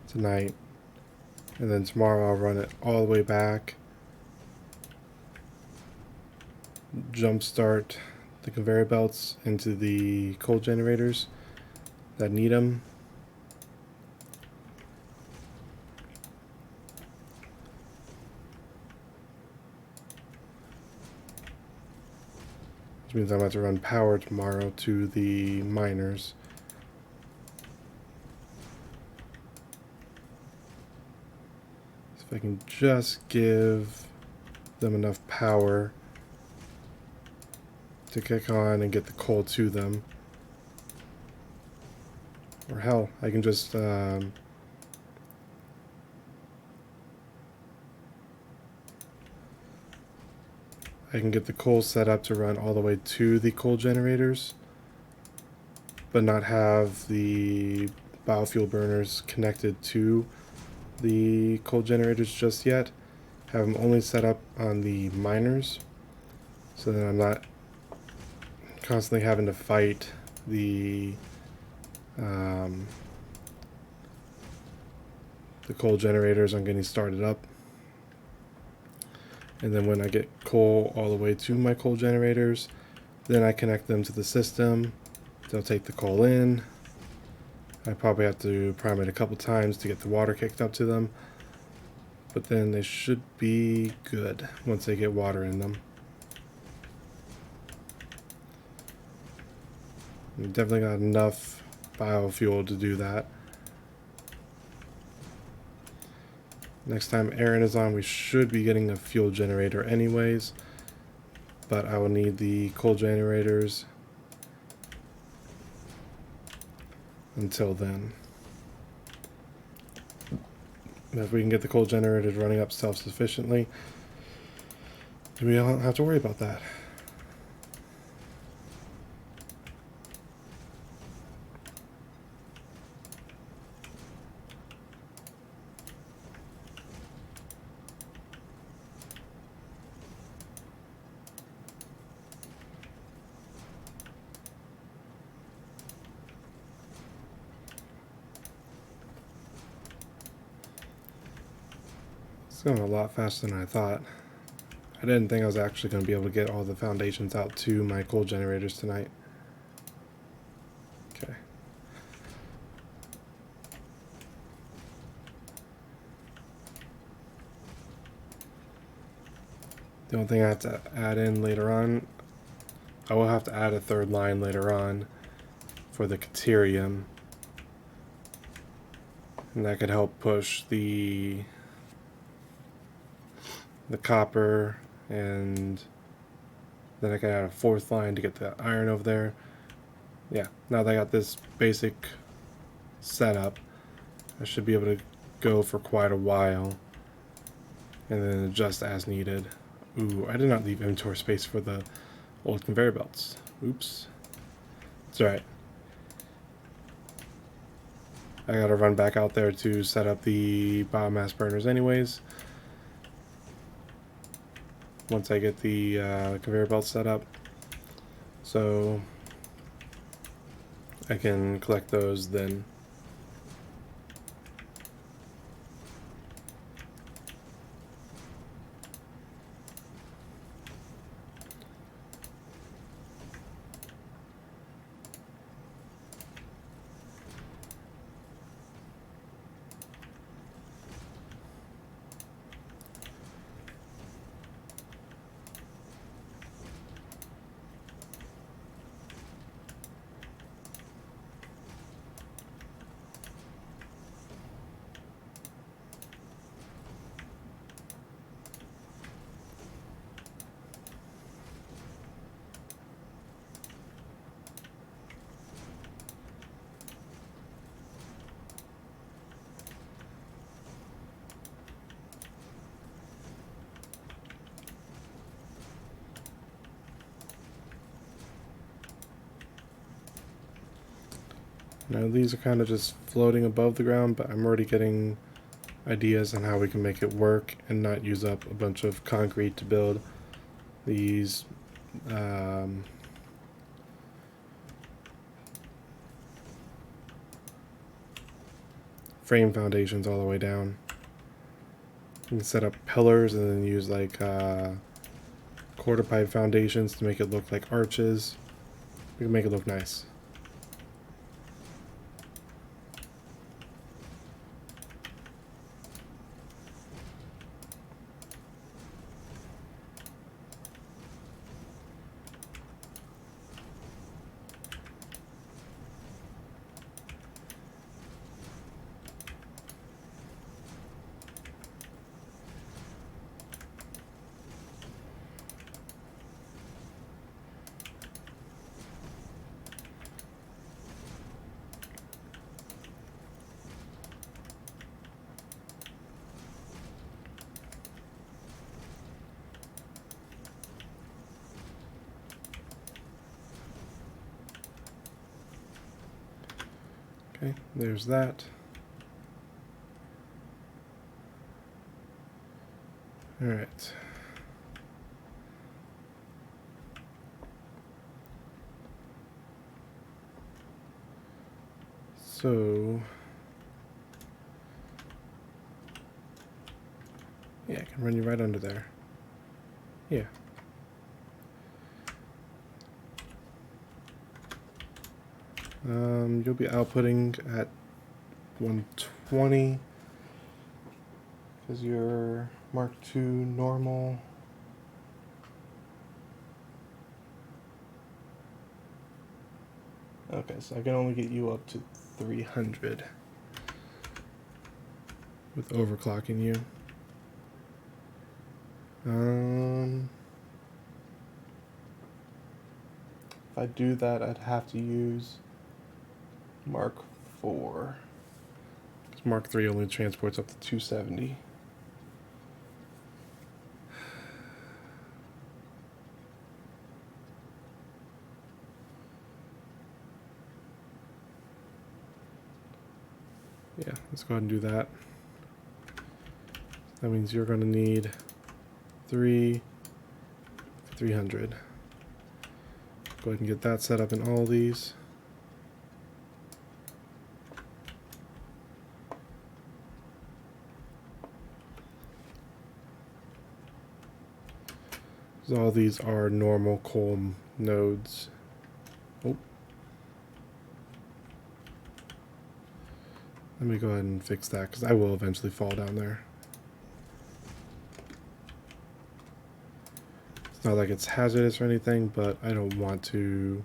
tonight, and then tomorrow I'll run it all the way back, jumpstart the conveyor belts into the coal generators that need them. Which means I'm going to have to run power tomorrow to the miners. So if I can just give them enough power to kick on and get the coal to them. Or hell, I can just I can get the coal set up to run all the way to the coal generators, but not have the biofuel burners connected to the coal generators just yet. Have them only set up on the miners, so that I'm not constantly having to fight the coal generators on getting started up. And then when I get coal all the way to my coal generators, then I connect them to the system. They'll take the coal in. I probably have to prime it a couple times to get the water kicked up to them, but then they should be good once they get water in them. We've definitely got enough biofuel to do that. Next time Aaron is on, we should be getting a fuel generator anyways, but I will need the coal generators until then. If we can get the coal generators running up self-sufficiently, we don't have to worry about that. It's going a lot faster than I thought. I didn't think I was actually going to be able to get all the foundations out to my coal generators tonight. Okay. The only thing I have to add in later on, I will have to add a third line later on for the Caterium. And that could help push the copper, and then I can add a fourth line to get the iron over there. Yeah, now that I got this basic setup, I should be able to go for quite a while and then adjust as needed. Ooh, I did not leave inventory space for the old conveyor belts. Oops. It's alright. I gotta run back out there to set up the biomass burners anyways. Once I get the conveyor belt set up, so I can collect those then. Now these are kind of just floating above the ground, but I'm already getting ideas on how we can make it work and not use up a bunch of concrete to build these frame foundations all the way down. You can set up pillars and then use like quarter pipe foundations to make it look like arches. We can make it look nice. Okay, there's that. All right. So, yeah, I can run you right under there. Yeah. You'll be outputting at 120 because you're Mark II normal. Okay, so I can only get you up to 300 with overclocking you. If I do that, I'd have to use Mark 4. Because Mark 3 only transports up to 270. Yeah, let's go ahead and do that. That means you're going to need 3 for 300. Go ahead and get that set up in all these. So all these are normal coal nodes. Oh. Let me go ahead and fix that because I will eventually fall down there. It's not like it's hazardous or anything, but I don't want to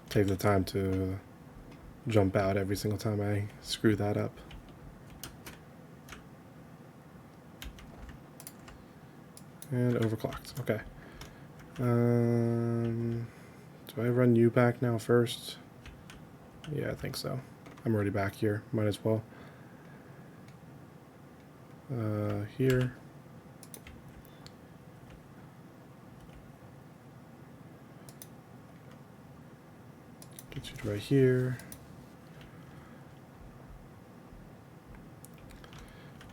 take the time to jump out every single time I screw that up. And overclocked. Okay. Do I run you back now first? Yeah, I think so. I'm already back here. Might as well. Here. Get you right here.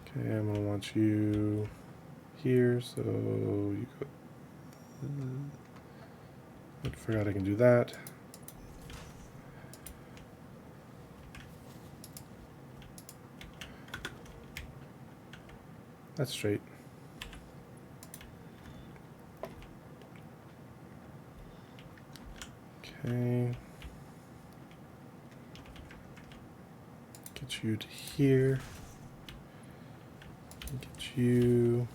Okay, I'm gonna want you here, so you go. I forgot I can do that. That's straight. Okay. Get you to here. Get you.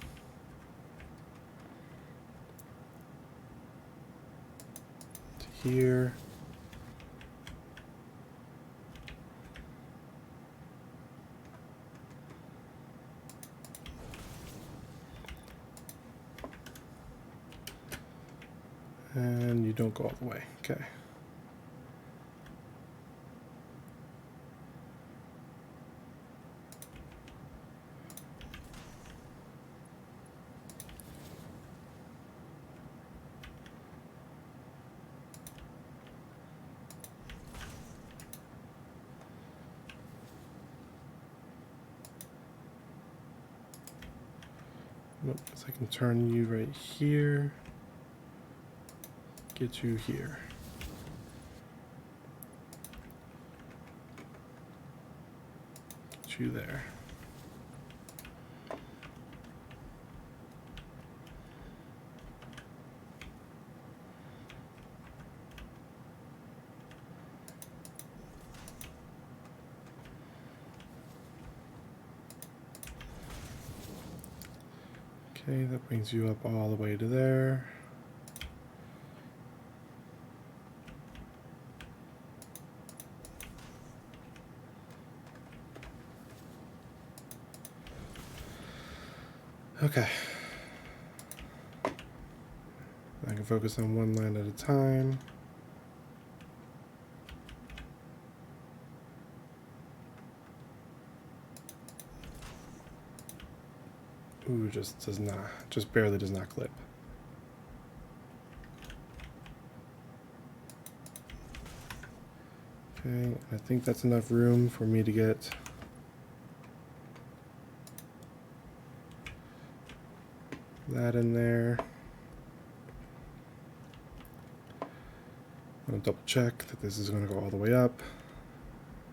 To here. And you don't go all the way. Okay. Nope, because I can turn you right here. Get you here. Get you there. Okay, that brings you up all the way to there. Okay. I can focus on one line at a time. Ooh, just barely does not clip. Okay, I think that's enough room for me to get that in there. I'm gonna double check that this is gonna go all the way up.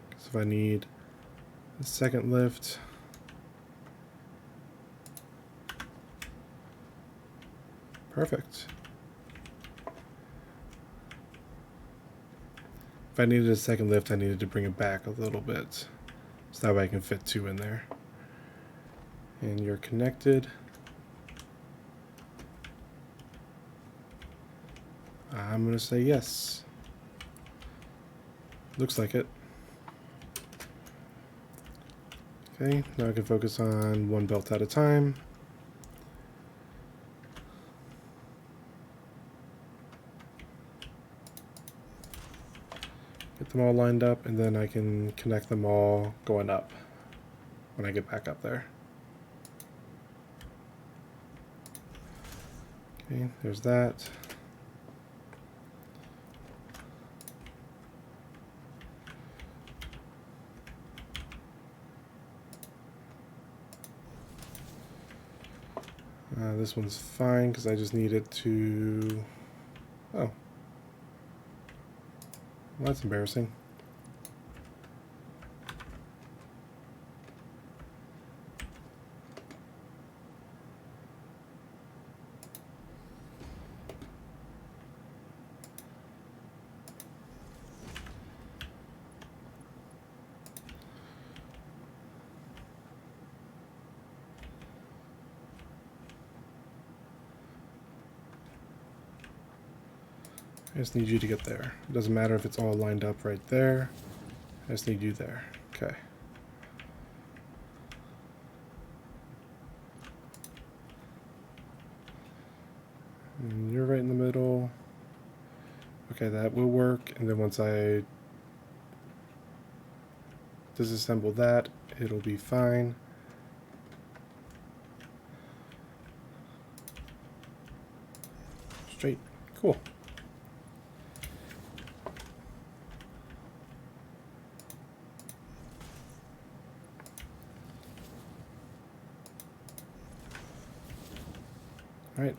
Because if I need a second lift, perfect. If I needed a second lift, I needed to bring it back a little bit. So that way I can fit 2 in there. And you're connected. I'm going to say yes. Looks like it. Okay, now I can focus on one belt at a time. Get them all lined up, and then I can connect them all going up when I get back up there. Okay, there's that. This one's fine because I just need it to... Oh. Well, that's embarrassing. I just need you to get there. It doesn't matter if it's all lined up right there. I just need you there. Okay. And you're right in the middle. Okay, that will work. And then once I disassemble that, it'll be fine. Straight. Cool. Alright,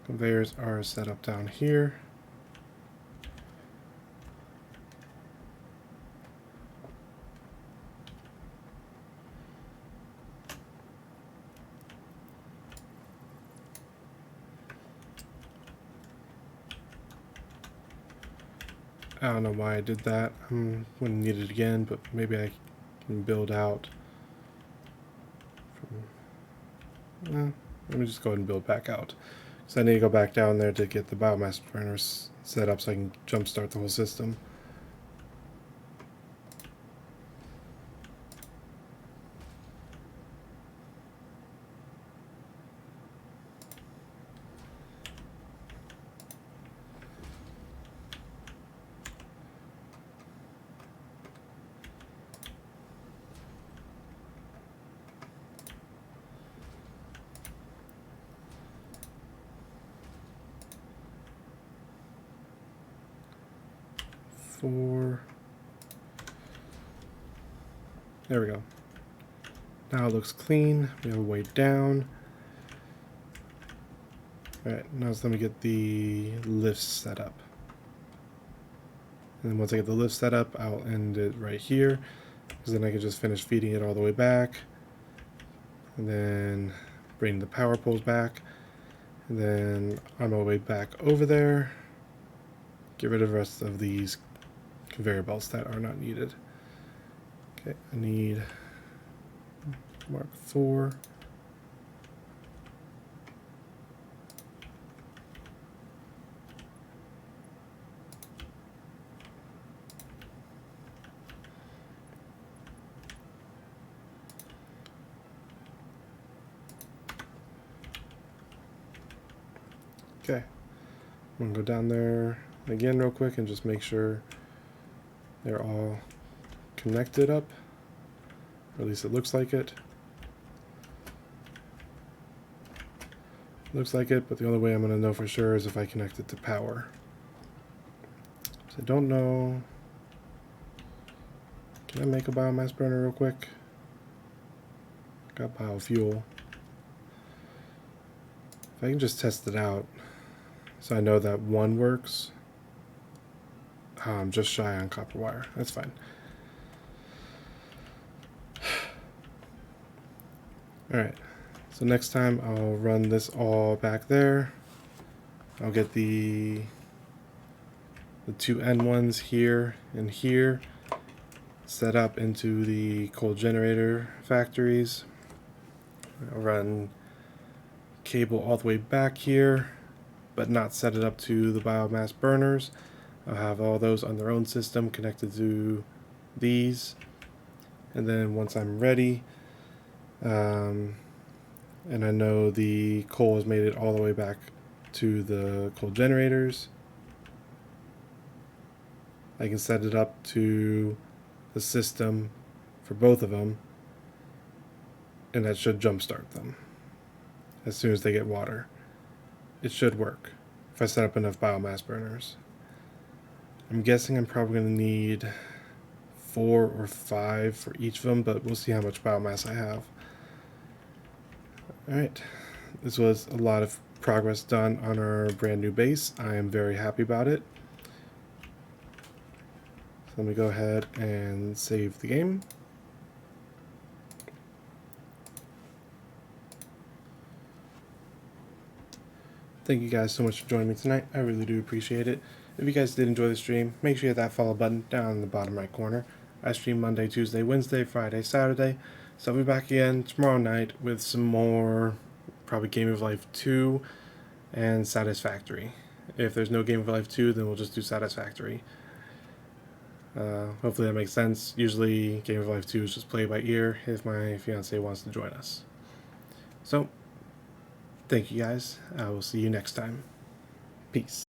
conveyors are set up down here. I don't know why I did that. Wouldn't need it again, but maybe I can build out from... let me just go ahead and build back out. So I need to go back down there to get the biomass burners set up so I can jumpstart the whole system. There we go. Now it looks clean. We have a way down. Alright, now let me get the lifts set up. And then once I get the lift set up, I'll end it right here, because then I can just finish feeding it all the way back. And then bring the power poles back. And then on my way back over there, get rid of the rest of these conveyor belts that are not needed. Okay, I need Mark IV. Okay, I'm gonna go down there again real quick and just make sure they're all connected up, or at least it looks like it. Looks like it, but the only way I'm going to know for sure is if I connect it to power. So I don't know. Can I make a biomass burner real quick? Got biofuel. If I can just test it out so I know that one works. I'm just shy on copper wire. That's fine. Alright, so next time I'll run this all back there. I'll get the two N1s here and here set up into the coal generator factories. I'll run cable all the way back here but not set it up to the biomass burners. I'll have all those on their own system connected to these. And then once I'm ready, and I know the coal has made it all the way back to the coal generators, I can set it up to the system for both of them, and that should jumpstart them as soon as they get water. It should work if I set up enough biomass burners. I'm guessing I'm probably going to need 4 or 5 for each of them, but we'll see how much biomass I have. Alright, this was a lot of progress done on our brand new base. I am very happy about it. So let me go ahead and save the game. Thank you guys so much for joining me tonight. I really do appreciate it. If you guys did enjoy the stream, make sure you hit that follow button down in the bottom right corner. I stream Monday, Tuesday, Wednesday, Friday, Saturday. So I'll be back again tomorrow night with some more, probably Game of Life 2 and Satisfactory. If there's no Game of Life 2, then we'll just do Satisfactory. Hopefully that makes sense. Usually Game of Life 2 is just play by ear if my fiance wants to join us. So, thank you guys. I will see you next time. Peace.